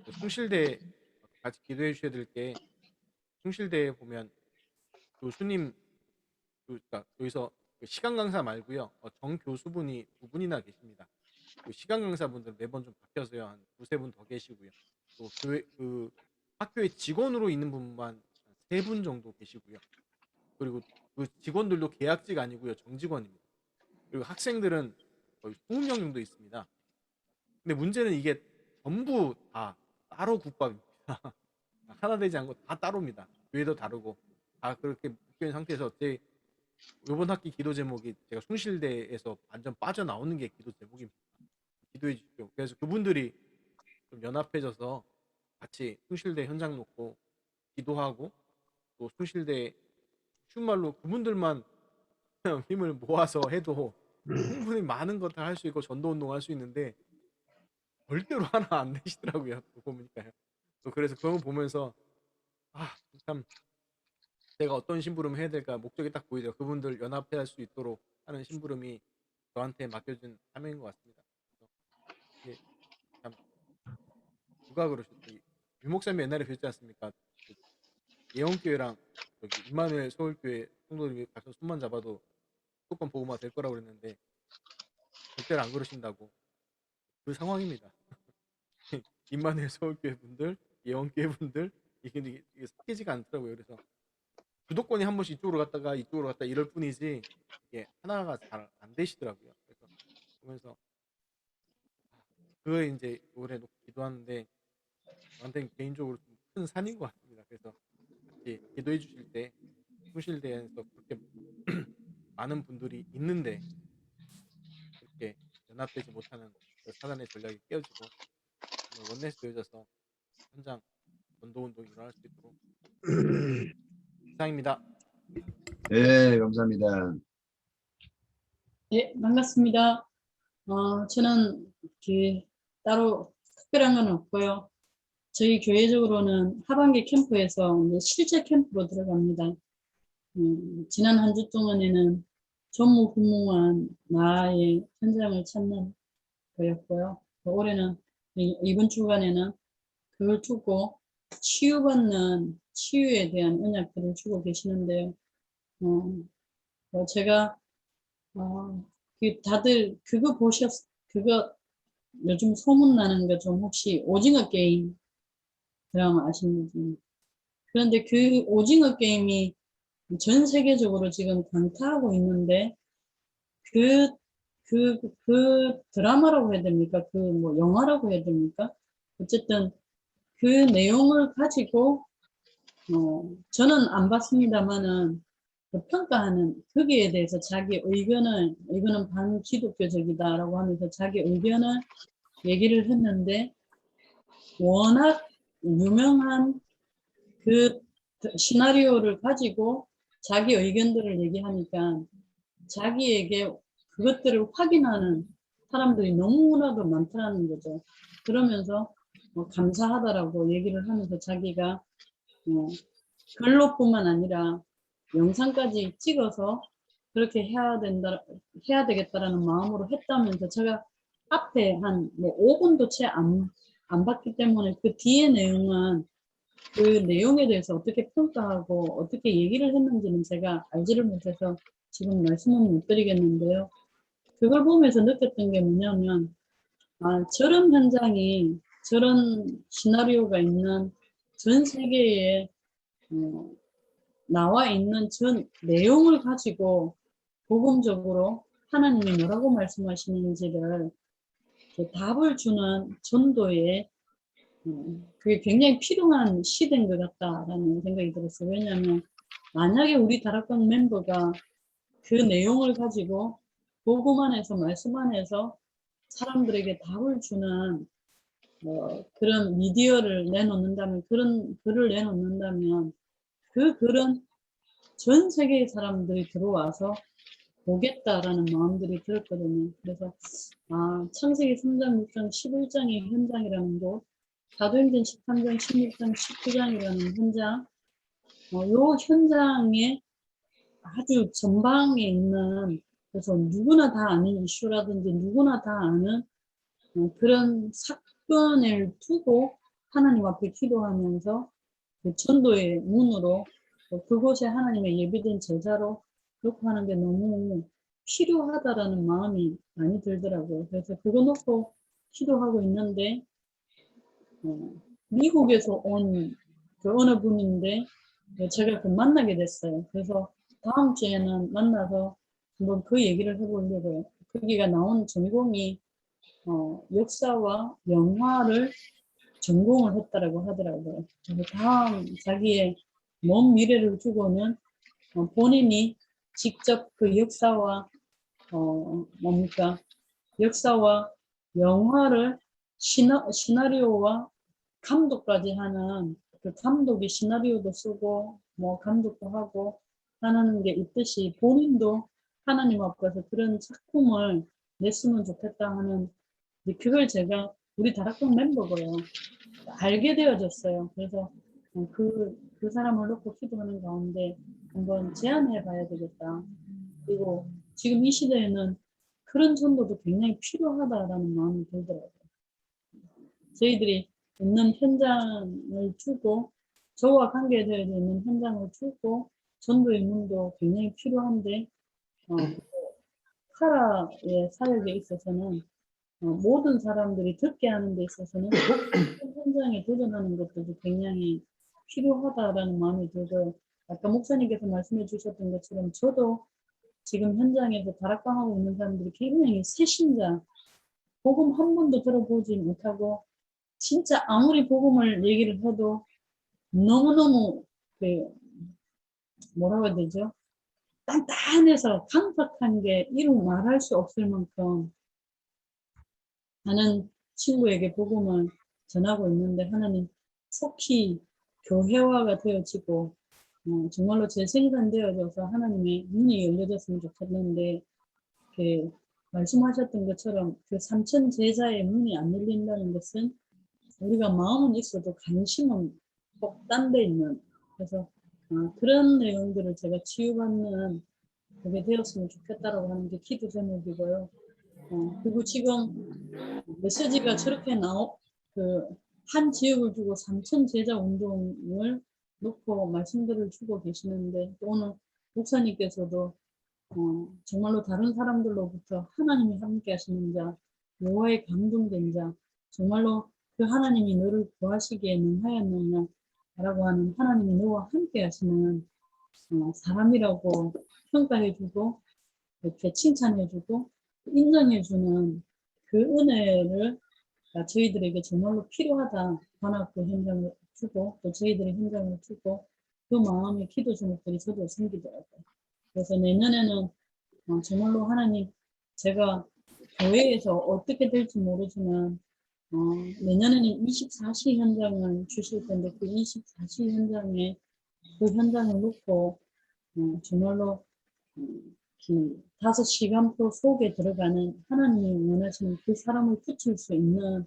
또 숭실대 같이 기도해 주셔야 될 게, 숭실대에 보면 교수님, 그러니까 여기서 그 시간 강사 말고요, 정 교수분이 두 분이나 계십니다. 그 시간 강사분들 매번 좀 바뀌어서요, 한 두세 분 더 계시고요. 또 교회 그 학교의 직원으로 있는 분만 세 분 정도 계시고요. 그리고 그 직원들도 계약직 아니고요, 정직원입니다. 그리고 학생들은 거의 20명 정도 있습니다. 근데 문제는 이게 전부 다 따로 국밥입니다. 하나 되지 않고 다 따로입니다. 교회도 다르고 다 그렇게 묶여 있는 상태에서 제 이번 학기 기도 제목이, 제가 숭실대에서 완전 빠져나오는 게 기도 제목입니다. 기도해 주십시오. 그래서 그분들이 좀 연합해져서 같이 숭실대 현장 놓고 기도하고, 또 숭실대 쉬운 말로 그분들만 힘을 모아서 해도 충분히 많은 것들 할 수 있고 전도 운동 할 수 있는데 절대로 하나 안 되시더라고요. 또 보니까요. 또 그래서 그런 거 보면서 참 제가 어떤 심부름을 해야 될까 목적이 딱 보이죠. 그분들 연합해 할 수 있도록 하는 심부름이 저한테 맡겨진 사명인 것 같습니다. 그래서 이게 참 누가 그러셨지? 유 목사님 옛날에 그랬지 않습니까? 그 예원교회랑 여기 임마누엘 서울교회 성도들이 가서 손만 잡아도 무조건 복음화 될 거라고 그랬는데 절대로 안 그러신다고. 그 상황입니다. 임마누엘 서울교회 분들, 예원교회 분들, 이게 섞이지가 않더라고요. 그래서 주도권이 한 번씩 이쪽으로 갔다 이럴 뿐이지 이게 하나가 잘 안 되시더라고요. 그래서 보면서 그거에 이제 올해 놓고 기도하는데 저한테는 개인적으로 좀 큰 산인 것 같습니다. 그래서 같이 기도해 주실 때 숭실대에서 그렇게 많은 분들이 있는데 그렇게 연합되지 못하는 그 사단의 전략이 깨어지고 정말 원내스 되어져서 현장 전도운동이 일어날 수 있도록 이상입니다.
네, 감사합니다.
네, 반갑습니다. 저는 따로 특별한 건 없고요. 저희 교회적으로는 하반기 캠프에서 이제 실제 캠프로 들어갑니다. 지난 한 주 동안에는 전무후무한 나의 현장을 찾는 거였고요. 올해는 이번 주간에는 그걸 두고 치유받는 치유에 대한 언약들을 주고 계시는데요. 제가 다들 그거 요즘 소문나는 거 좀 혹시 오징어 게임 드라마 아시는지. 그런데 그 오징어 게임이 전 세계적으로 지금 강타하고 있는데 그 드라마라고 해야 됩니까? 뭐 영화라고 해야 됩니까? 어쨌든 그 내용을 가지고 저는 안 봤습니다만은 평가하는 거기에 대해서 자기 의견을, 이거는 반기독교적이다라고 하면서 자기 의견을 얘기를 했는데, 워낙 유명한 그 시나리오를 가지고 자기 의견들을 얘기하니까 자기에게 그것들을 확인하는 사람들이 너무나도 많다는 거죠. 그러면서 감사하다라고 얘기를 하면서 자기가 글로뿐만 아니라 영상까지 찍어서 그렇게 해야 되겠다라는 마음으로 했다면서 제가 앞에 한 5분도 채 안 봤기 때문에 그 뒤에 내용은 그 내용에 대해서 어떻게 평가하고 어떻게 얘기를 했는지는 제가 알지를 못해서 지금 말씀은 못 드리겠는데요. 그걸 보면서 느꼈던 게 뭐냐면 저런 현장이, 저런 시나리오가 있는 전 세계에 나와 있는 전 내용을 가지고 복음적으로 하나님이 뭐라고 말씀하시는지를 답을 주는 전도에 그게 굉장히 필요한 시대인 것 같다라는 생각이 들었어요. 왜냐하면 만약에 우리 다락방 멤버가 그 내용을 가지고 복음 안에서 말씀 안에서 사람들에게 답을 주는 그런 미디어를 내놓는다면, 그런 글을 내놓는다면 그 글은 전 세계의 사람들이 들어와서 보겠다라는 마음들이 들었거든요. 그래서 창세기 3장, 6장, 11장의 현장이라는 곳, 사도행전 13장, 16장, 19장이라는 현장, 요 현장에 아주 전방에 있는, 그래서 누구나 다 아는 이슈라든지 누구나 다 아는 그런 사건을 두고 하나님 앞에 기도하면서 그 전도의 문으로 그곳에 하나님의 예비된 제자로 놓고 하는 게 너무 필요하다라는 마음이 많이 들더라고요. 그래서 그거 놓고 기도하고 있는데 미국에서 온 그 어느 분인데 제가 그 만나게 됐어요. 그래서 다음 주에는 만나서 한번 그 얘기를 해보려고요. 거기가 나온 전공이 역사와 영화를 전공을 했다라고 하더라고요. 그래서 다음 자기의 먼 미래를 두고는 본인이 직접 그 역사와 뭡니까 역사와 영화를 시나리오와 감독까지 하는 그 감독이 시나리오도 쓰고 뭐 감독도 하고 하는 게 있듯이 본인도 하나님 앞에서 그런 작품을 냈으면 좋겠다 하는 그걸 제가 우리 다락방 멤버고요. 알게 되어졌어요. 그래서 그 사람을 놓고 기도하는 가운데 한번 제안해 봐야 되겠다. 그리고 지금 이 시대에는 그런 전도도 굉장히 필요하다라는 마음이 들더라고요. 저희들이 있는 현장을 주고 저와 관계되어 있는 현장을 주고 전도의 문도 굉장히 필요한데 카라의 사역에 있어서는 모든 사람들이 듣게 하는 데 있어서는 현장에 도전하는 것도 굉장히 필요하다라는 마음이 들고 아까 목사님께서 말씀해 주셨던 것처럼 저도 지금 현장에서 다락방하고 있는 사람들이 굉장히 새신자 복음 한 번도 들어보지 못하고 진짜 아무리 복음을 얘기를 해도 너무너무 뭐라고 해야 되죠? 단단해서 강팍한 게 이루 말할 수 없을 만큼 하는 친구에게 복음을 전하고 있는데 하나님 속히 교회화가 되어지고 정말로 재생산되어져서 하나님의 눈이 열려졌으면 좋겠는데 말씀하셨던 것처럼 그 3천 제자의 문이 안 열린다는 것은 우리가 마음은 있어도 관심은 꼭 딴 데 있는 그래서 그런 내용들을 제가 치유받는 그게 되었으면 좋겠다라고 하는 게 기도 제목이고요. 그리고 지금 메시지가 저렇게 한 지역을 두고 3천 제자 운동을 놓고 말씀들을 주고 계시는데 또 오늘 목사님께서도 정말로 다른 사람들로부터 하나님이 함께 하시는 자, 여호와의 감동된 자, 정말로 그 하나님이 너를 구하시기에 능하였느냐 라고 하는 하나님이 너와 함께 하시는 사람이라고 평가해주고 이렇게 칭찬해주고 인정해주는 그 은혜를 저희들에게 정말로 필요하다. 관악도 현장을 주고 또 저희들의 현장을 주고 그 마음의 기도 제목들이 저도 생기더라고요. 그래서 내년에는 정말로 하나님 제가 교회에서 어떻게 될지 모르지만 내년에는 24시 현장을 주실 텐데 그 24시 현장에 그 현장을 놓고 정말로 5시간표 속에 들어가는 하나님이 원하시는 그 사람을 붙일 수 있는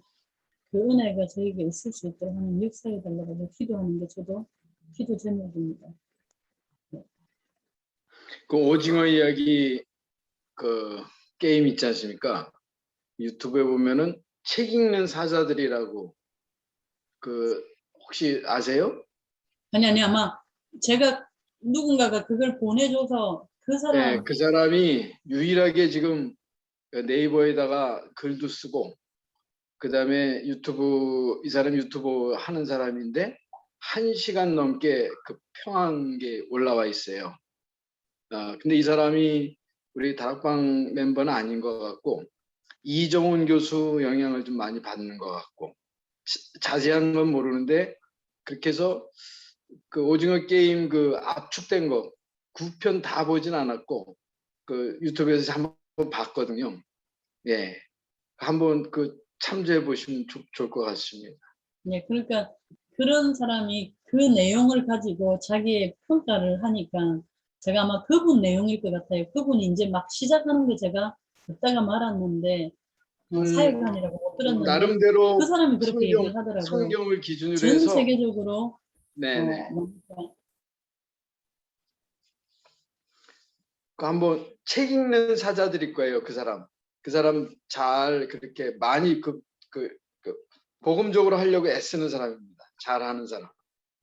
그 은혜가 저에게 있을 수 있도록 하는 역사에 달라고 기도하는 게 저도 기도 제목입니다.
그 오징어 이야기 그 게임 있지 않습니까? 유튜브에 보면은 책 읽는 사자들이라고 그 혹시 아세요?
아니 아마 제가 누군가가 그걸 보내줘서 그 사람
네, 그 사람이 유일하게 지금 네이버에다가 글도 쓰고 그 다음에 유튜브 이 사람 유튜브 하는 사람인데 1시간 넘게 그 평한 게 올라와 있어요. 근데 이 사람이 우리 다락방 멤버는 아닌 것 같고 이정훈 교수 영향을 좀 많이 받는 것 같고 자세한 건 모르는데 그렇게 해서 그 오징어 게임 그 압축된 거 9편 다 보진 않았고 그 유튜브에서 한번 봤거든요. 예, 한번 그 참조해 보시면 좋을 것 같습니다.
네, 그러니까 그런 사람이 그 내용을 가지고 자기의 평가를 하니까 제가 아마 그분 내용일 것 같아요. 그분이 이제 막 시작하는 거 제가 듣다가 말았는데 사회관이라고 못 들었는데
나름대로
그 사람이 그렇게 얘기를 하더라고요.
성경을 기준으로
전
해서
세계적으로
네네.
뭡니까?
그 한번 책 읽는 사자들일 거예요. 그 사람 잘 그렇게 많이 그 복음적으로 하려고 애쓰는 사람입니다. 잘하는 사람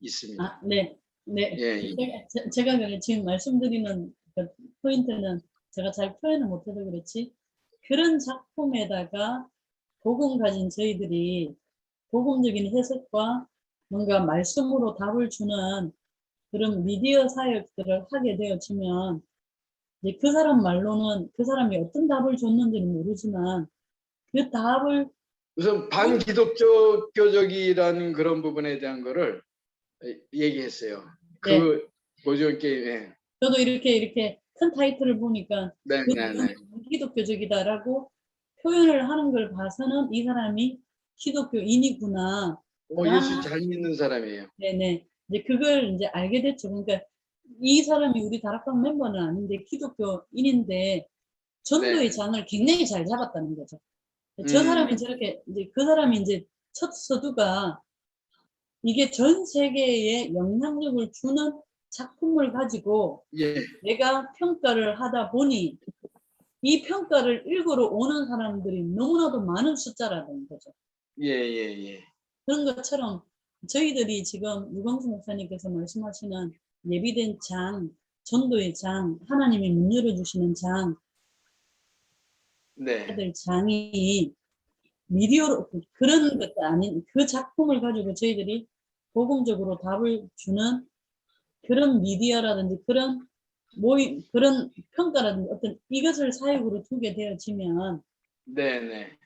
있습니다.
네, 네.
예, 예.
제가 지금 말씀드리는 그 포인트는 제가 잘 표현을 못해서 그렇지 그런 작품에다가 복음 가진 저희들이 복음적인 해석과 뭔가 말씀으로 답을 주는 그런 미디어 사역들을 하게 되어지면 이제 그 사람 말로는 그 사람이 어떤 답을 줬는지는 모르지만 그 답을
우선 반기독교적이라는 그런 부분에 대한 거를 얘기했어요.
네.
그 오징어 게임에.
저도 이렇게 큰 타이틀을 보니까
네,
그
네,
내용이
네.
기독교적이다라고 표현을 하는 걸 봐서는 이 사람이 기독교인이구나.
예수 잘 믿는 사람이에요.
네네. 이제 그걸 이제 알게 됐죠. 그러니까 이 사람이 우리 다락방 멤버는 아닌데 기독교인인데 전도의
네.
장을 굉장히 잘 잡았다는 거죠. 저 사람이 저렇게 이제 그 사람이 이제 첫 서두가 이게 전 세계에 영향력을 주는 작품을 가지고
예,
내가 평가를 하다 보니 이 평가를 읽으러 오는 사람들이 너무나도 많은 숫자라는 거죠.
예, 예, 예.
그런 것처럼 저희들이 지금 유광수 목사님께서 말씀하시는 예비된 장, 전도의 장, 하나님이 문 열어주시는 장,
네,
들 장이 미디어로 그런 것도 아닌 그 작품을 가지고 저희들이 복음적으로 답을 주는 그런 미디어라든지 그런 모임, 그런 평가라든지 어떤 이것을 사역으로 두게 되어지면
네, 네.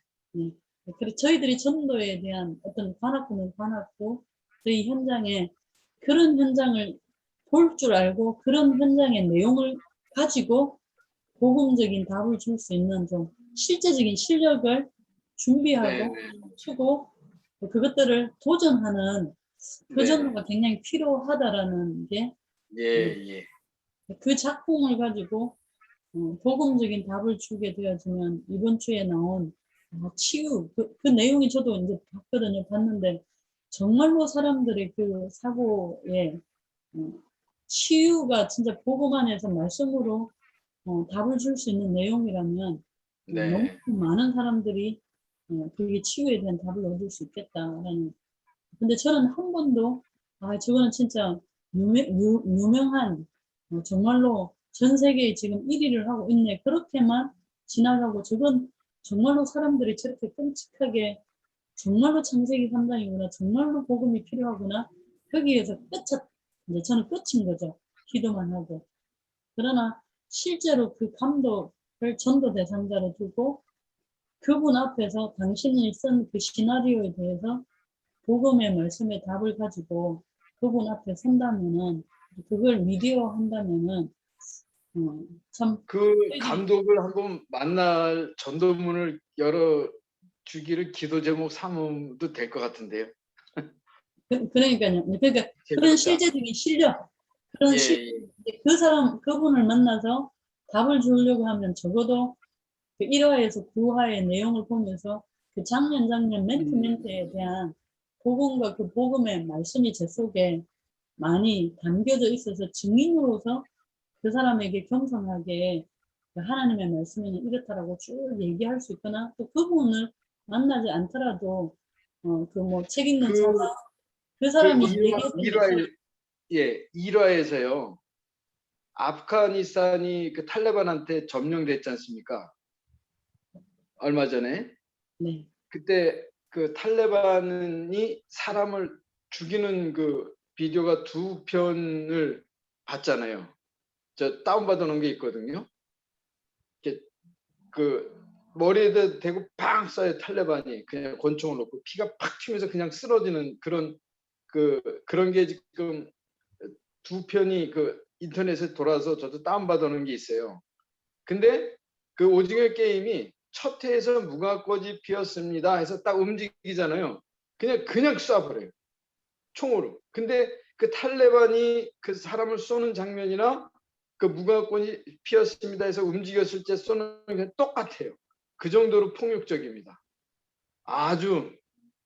그리고 저희들이 전도에 대한 어떤 관악구는 관악구 저희 현장에 그런 현장을 볼 줄 알고 그런 현장의 내용을 가지고 복음적인 답을 줄 수 있는 좀 실제적인 실력을 준비하고
네,
갖추고 그것들을 도전하는 그
네.
정도가 굉장히 필요하다라는 게
예, 예.
그 작품을 가지고 복음적인 답을 주게 되어지면 이번 주에 나온 치유 그 내용이 저도 이제 봤거든요. 봤는데 정말로 사람들의 그 사고에 치유가 진짜 복음 안에서 말씀으로 답을 줄 수 있는 내용이라면 너무
네.
많은 사람들이 그게 치유에 대한 답을 얻을 수 있겠다라는. 근데 저는 한 번도 저거는 진짜 유명한 정말로 전 세계에 지금 1위를 하고 있네 그렇게만 지나가고 저건 정말로 사람들이 저렇게 끔찍하게 정말로 창세기 3장이구나 정말로 복음이 필요하구나 거기에서 이제 저는 끝인 거죠. 기도만 하고. 그러나 실제로 그 감독을 전도 대상자로 두고 그분 앞에서 당신이 쓴 그 시나리오에 대해서 복음의 말씀의 답을 가지고 그분 앞에 선다면은 그걸 미디어 한다면은 참
그 감독을 한번 만날 전도문을 열어 주기를 기도 제목 삼으도 될 것 같은데요.
그러니까요. 그러니까 그런 실제적인 실력 그런
예,
그 사람 그분을 만나서 답을 주려고 하면 적어도 그 1화에서 9화의 내용을 보면서 그 장면 멘트에 대한 복음과 그 복음의 말씀이 제 속에 많이 담겨져 있어서 증인으로서 그 사람에게 겸손하게 하나님의 말씀에는 이렇다라고 쭉 얘기할 수 있거나 또 그분을 만나지 않더라도 그 뭐 책 읽는 차 그 사람이 얘기했던 것처럼
1화에서요. 아프가니스탄이 그 탈레반한테 점령됐지 않습니까? 얼마 전에.
네.
그때 그 탈레반이 사람을 죽이는 그 비디오가 2편을 봤잖아요. 저 다운받아 놓은 게 있거든요. 이렇게 그 머리에다 대고 팡 쏴요. 탈레반이 그냥 권총을 놓고 피가 팍 튀면서 그냥 쓰러지는 그런 게 지금 2편이 그 인터넷에 돌아서 저도 다운받아 놓은 게 있어요. 근데 그 오징어 게임이 첫 회에서 무궁화꽃이 피었습니다 해서 딱 움직이잖아요. 그냥 쏴버려요. 총으로. 근데 그 탈레반이 그 사람을 쏘는 장면이나 그 무궁화꽃이 피었습니다 해서 움직였을 때 쏘는 게 똑같아요. 그 정도로 폭력적입니다. 아주.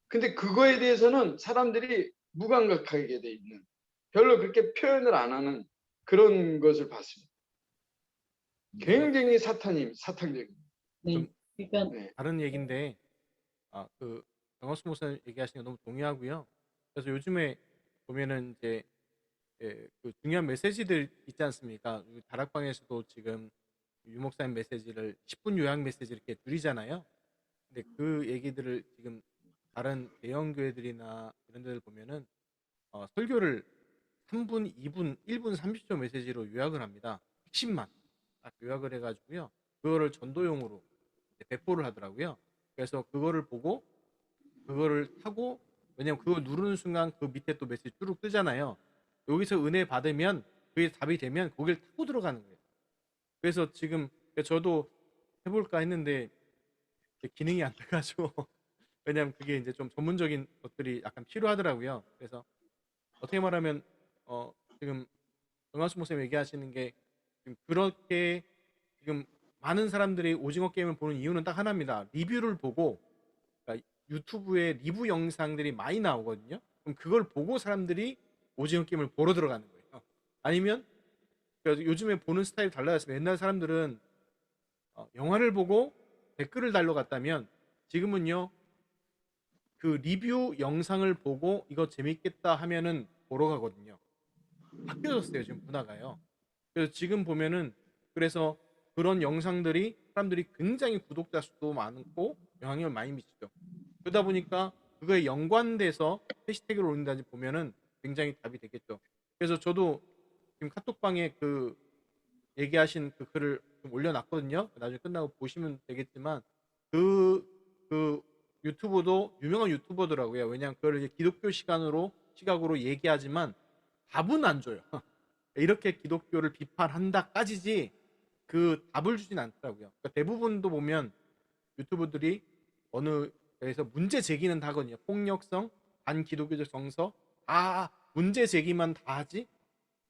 근데 그거에 대해서는 사람들이 무감각하게 돼 있는, 별로 그렇게 표현을 안 하는 그런 것을 봤습니다. 굉장히 사탕적입니다.
네. 그러니까
네.
다른 얘기인데 그 정학수 목사님 얘기하시는 거 너무 동의하고요. 그래서 요즘에 보면은 이제 그 중요한 메시지들 있지 않습니까? 다락방에서도 지금 유 목사님 메시지를 10분 요약 메시지 이렇게 드리잖아요. 근데 그 얘기들을 지금 다른 대형 교회들이나 이런 데들 보면은 설교를 3분, 2분, 1분 30초 메시지로 요약을 합니다. 핵심만 딱 요약을 해가지고요. 그거를 전도용으로 이제 배포를 하더라고요. 그래서 그거를 보고 그거를 타고, 왜냐면 그거 누르는 순간 그 밑에 또 메시지 쭉 뜨잖아요. 여기서 은혜 받으면 그게 답이 되면 거기를 타고 들어가는 거예요. 그래서 지금 저도 해볼까 했는데 기능이 안 돼가지고 왜냐면 그게 이제 좀 전문적인 것들이 약간 필요하더라고요. 그래서 어떻게 말하면 지금 정한수 목사님 얘기하시는 게 지금 그렇게 지금 많은 사람들이 오징어 게임을 보는 이유는 딱 하나입니다. 리뷰를 보고, 그러니까 유튜브에 리뷰 영상들이 많이 나오거든요. 그럼 그걸 보고 사람들이 오징어 게임을 보러 들어가는 거예요. 아니면 그러니까 요즘에 보는 스타일이 달라졌어요. 옛날 사람들은 영화를 보고 댓글을 달러 갔다면 지금은요, 그 리뷰 영상을 보고 이거 재밌겠다 하면은 보러 가거든요. 바뀌어졌어요, 지금 문화가요. 그래서 지금 보면은, 그래서 그런 영상들이 사람들이 굉장히 구독자 수도 많고 영향력을 많이 미치죠. 그러다 보니까 그거에 연관돼서 해시태그를 올린다든지 보면은 굉장히 답이 되겠죠. 그래서 저도 지금 카톡방에 그 얘기하신 그 글을 좀 올려놨거든요. 나중에 끝나고 보시면 되겠지만 그 유튜버도 유명한 유튜버더라고요. 왜냐하면 그걸 이제 기독교 시각으로 얘기하지만 답은 안 줘요. 이렇게 기독교를 비판한다까지지 그 답을 주진 않더라고요. 그러니까 대부분도 보면 유튜버들이 어느 에서 문제 제기는 다 하거든요. 폭력성, 반기독교적 정서, 문제 제기만 다 하지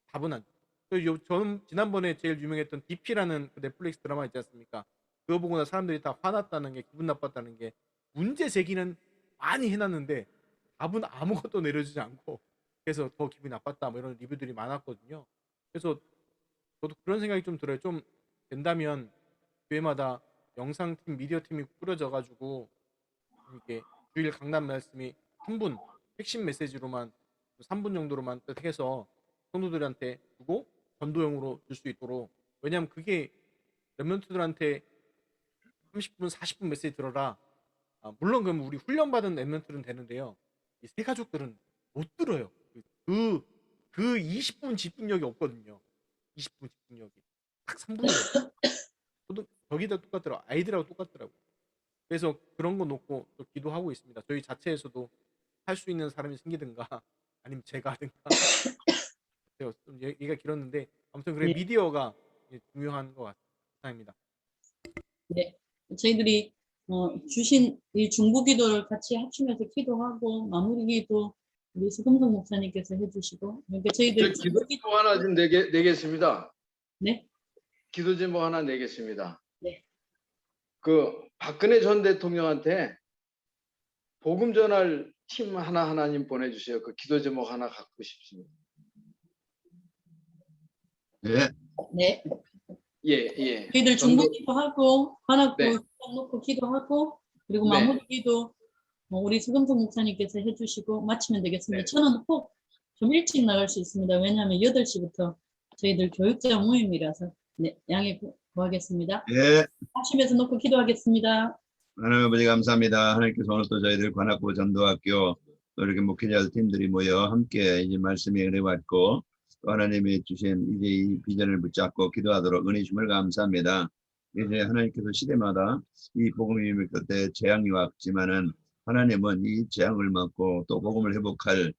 답은 안 줘요. 저는 지난번에 제일 유명했던 DP라는 그 넷플릭스 드라마 있지 않습니까? 그거 보고 나 사람들이 다 화났다는 게, 기분 나빴다는 게, 문제 제기는 많이 해놨는데 답은 아무것도 내려주지 않고, 그래서 더 기분이 나빴다 뭐 이런 리뷰들이 많았거든요. 그래서 저도 그런 생각이 좀 들어요. 좀 된다면 교회마다 영상팀, 미디어팀이 꾸려져가지고 이렇게 주일 강단 말씀이 3분 핵심 메시지로만 3분 정도로만 해서 성도들한테 주고 전도용으로 줄 수 있도록. 왜냐하면 그게 랩런트들한테 30분, 40분 메시지 들어라. 물론 그럼 우리 훈련받은 랩런트는 되는데요. 이 새 가족들은 못 들어요. 그 20분 집중력이 없거든요. 20분 집중력이 딱 3분이에요. 저도 저기다 똑같더라고. 아이들하고 똑같더라고요. 그래서 그런 거 놓고 또 기도하고 있습니다. 저희 자체에서도 할 수 있는 사람이 생기든가 아니면 제가 하든가. 좀 얘기가 길었는데 아무튼 그래,
네.
미디어가 중요한 것 같습니다.
네. 저희들이 주신 이 중보기도를 같이 합치면서 기도하고 마무리 기도 우리 수금성 목사님께서 해주시고, 그러니까 저희들
기도 제목 하나 좀 내겠습니다.
네.
기도 제목 하나 내겠습니다.
네.
그 박근혜 전 대통령한테 복음 전할 팀 하나님 보내주세요. 그 기도 제목 하나 갖고 싶습니다.
네.
네.
예.
저희들 중보기도하고 관악구
네.
놓고 기도하고 그리고
네.
마무리 기도 우리 수금성 목사님께서 해주시고 마치면 되겠습니다.
네.
저는 꼭 좀 일찍 나갈 수 있습니다. 왜냐하면 8시부터 저희들 교육자 모임이라서 네, 양해 구하겠습니다.
예.
하심에서 놓고 기도하겠습니다.
하나님 아버지 감사합니다. 하나님께서 오늘 또 저희들 관악구 전도학교 또 이렇게 목회자 팀들이 모여 함께 이제 말씀에 은혜 받고 또 하나님이 주신 이제 이 비전을 붙잡고 기도하도록 은혜 주심을 감사합니다. 이제 하나님께서 시대마다 이 복음이 그때 재앙이 왔지만은 하나님은 이 재앙을 막고 또 복음을 회복할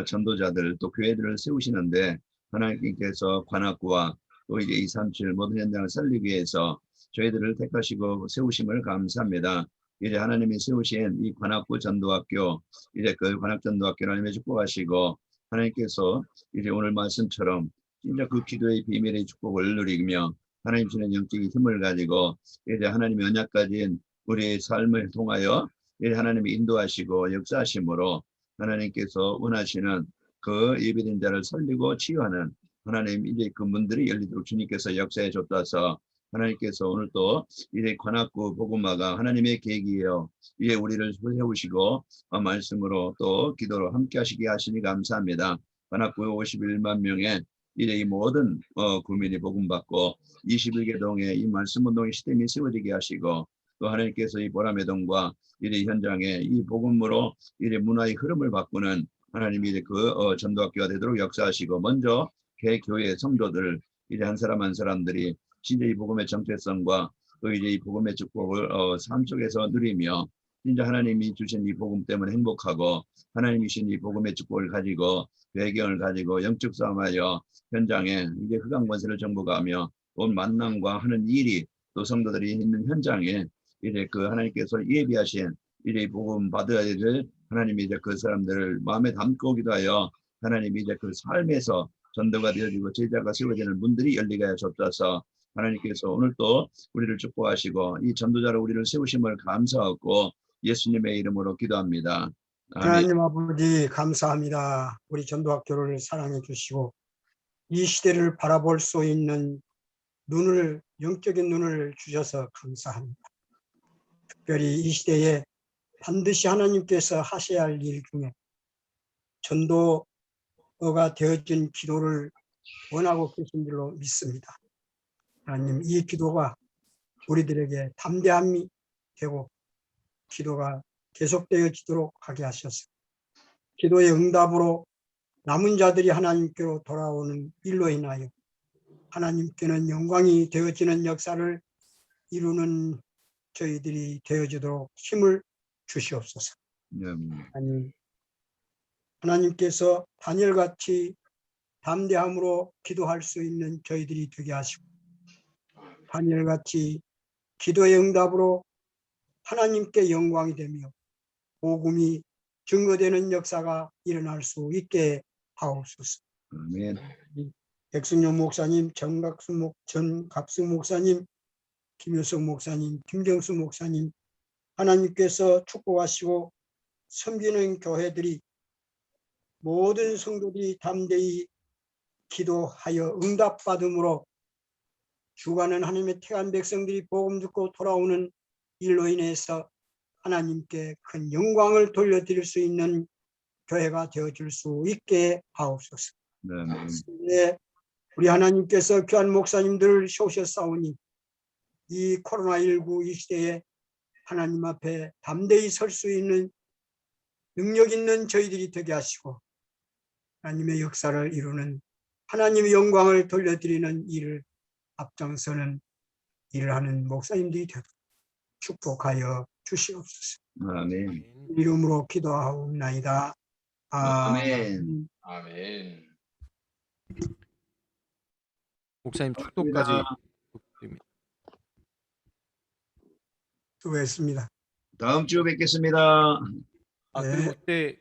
전도자들 또 교회들을 세우시는데 하나님께서 관악구와 또 이제 237 모든 현장을 살리기 위해서 저희들을 택하시고 세우심을 감사합니다. 이제 하나님이 세우신 이 관악구 전도학교 이제 그 관악전도학교를 하나님의 축복하시고 하나님께서 이제 오늘 말씀처럼 진짜 그 기도의 비밀의 축복을 누리며 하나님 주는 영적인 힘을 가지고 이제 하나님의 언약 가진 우리의 삶을 통하여 이제 하나님이 인도하시고 역사하심으로 하나님께서 원하시는 그 예비된 자를 살리고 치유하는 하나님 이제 그 문들이 열리도록 주님께서 역사해 줬다서 하나님께서 오늘 또 이제 관악구 복음화가 하나님의 계획이에요. 이제 우리를 세우시고 말씀으로 또 기도로 함께 하시게 하시니 감사합니다. 관악구 51만 명의 이제 이 모든 구민이 복음받고 21개 동의 이 말씀 운동의 시스템이 세워지게 하시고 또 하나님께서 이 보람의 동과 이제 현장에 이 복음으로 이제 문화의 흐름을 바꾸는 하나님이 이제 그 전도학교가 되도록 역사하시고 먼저 개교회 성도들 이제 한 사람 한 사람들이 진짜 이 복음의 정체성과 또 이제 이 복음의 축복을 삶 속에서 누리며 진짜 하나님이 주신 이 복음 때문에 행복하고 하나님이 주신 이 복음의 축복을 가지고 배경을 가지고 영적 싸움하여 현장에 이제 흑암 권세를 정복하며 온 만남과 하는 일이 또 성도들이 있는 현장에 이제 그 하나님께서 예비하신 이제 복음 받아야 될 하나님이 이제 그 사람들을 마음에 담고 기도하여 하나님이 이제 그 삶에서 전도가 되어지고 제자가 세워지는 문들이 열리게 하셨어서 하나님께서 오늘 또 우리를 축복하시고 이 전도자로 우리를 세우심을 감사하고 예수님의 이름으로 기도합니다. 아멘.
하나님 아버지 감사합니다. 우리 전도학교를 사랑해 주시고 이 시대를 바라볼 수 있는 눈을 영적인 눈을 주셔서 감사합니다. 특별히 이 시대에 반드시 하나님께서 하셔야 할 일 중에 전도가 되어진 기도를 원하고 계신 줄로 믿습니다. 하나님 이 기도가 우리들에게 담대함이 되고 기도가 계속되어지도록 하게 하셔서 기도의 응답으로 남은 자들이 하나님께로 돌아오는 일로 인하여 하나님께는 영광이 되어지는 역사를 이루는 저희들이 되어지도록 힘을 주시옵소서. 하나님께서 다니엘같이 담대함으로 기도할 수 있는 저희들이 되게 하시고 다니엘같이 기도의 응답으로 하나님께 영광이 되며 복음이 증거되는 역사가 일어날 수 있게 하옵소서.
아멘.
백승용 목사님, 전갑수 목사님, 김효성 목사님, 김경수 목사님 하나님께서 축복하시고 섬기는 교회들이 모든 성도들이 담대히 기도하여 응답받음으로 주관은 하나님의 택한 백성들이 복음 듣고 돌아오는 일로 인해서 하나님께 큰 영광을 돌려드릴 수 있는 교회가 되어줄 수 있게 하옵소서. 네, 우리 하나님께서 귀한 목사님들을 세우셨사오니 이 코로나19 이 시대에 하나님 앞에 담대히 설 수 있는 능력 있는 저희들이 되게 하시고 하나님의 역사를 이루는 하나님의 영광을 돌려드리는 일을 앞장서는 일을 하는 목사님들이 되도록 축복하여 주시옵소서.
아멘.
이름으로 기도하옵나이다.
아멘.
아멘.
목사님 축도까지 부탁드립니다.
수고했습니다.
다음 주 뵙겠습니다.
그리고 그때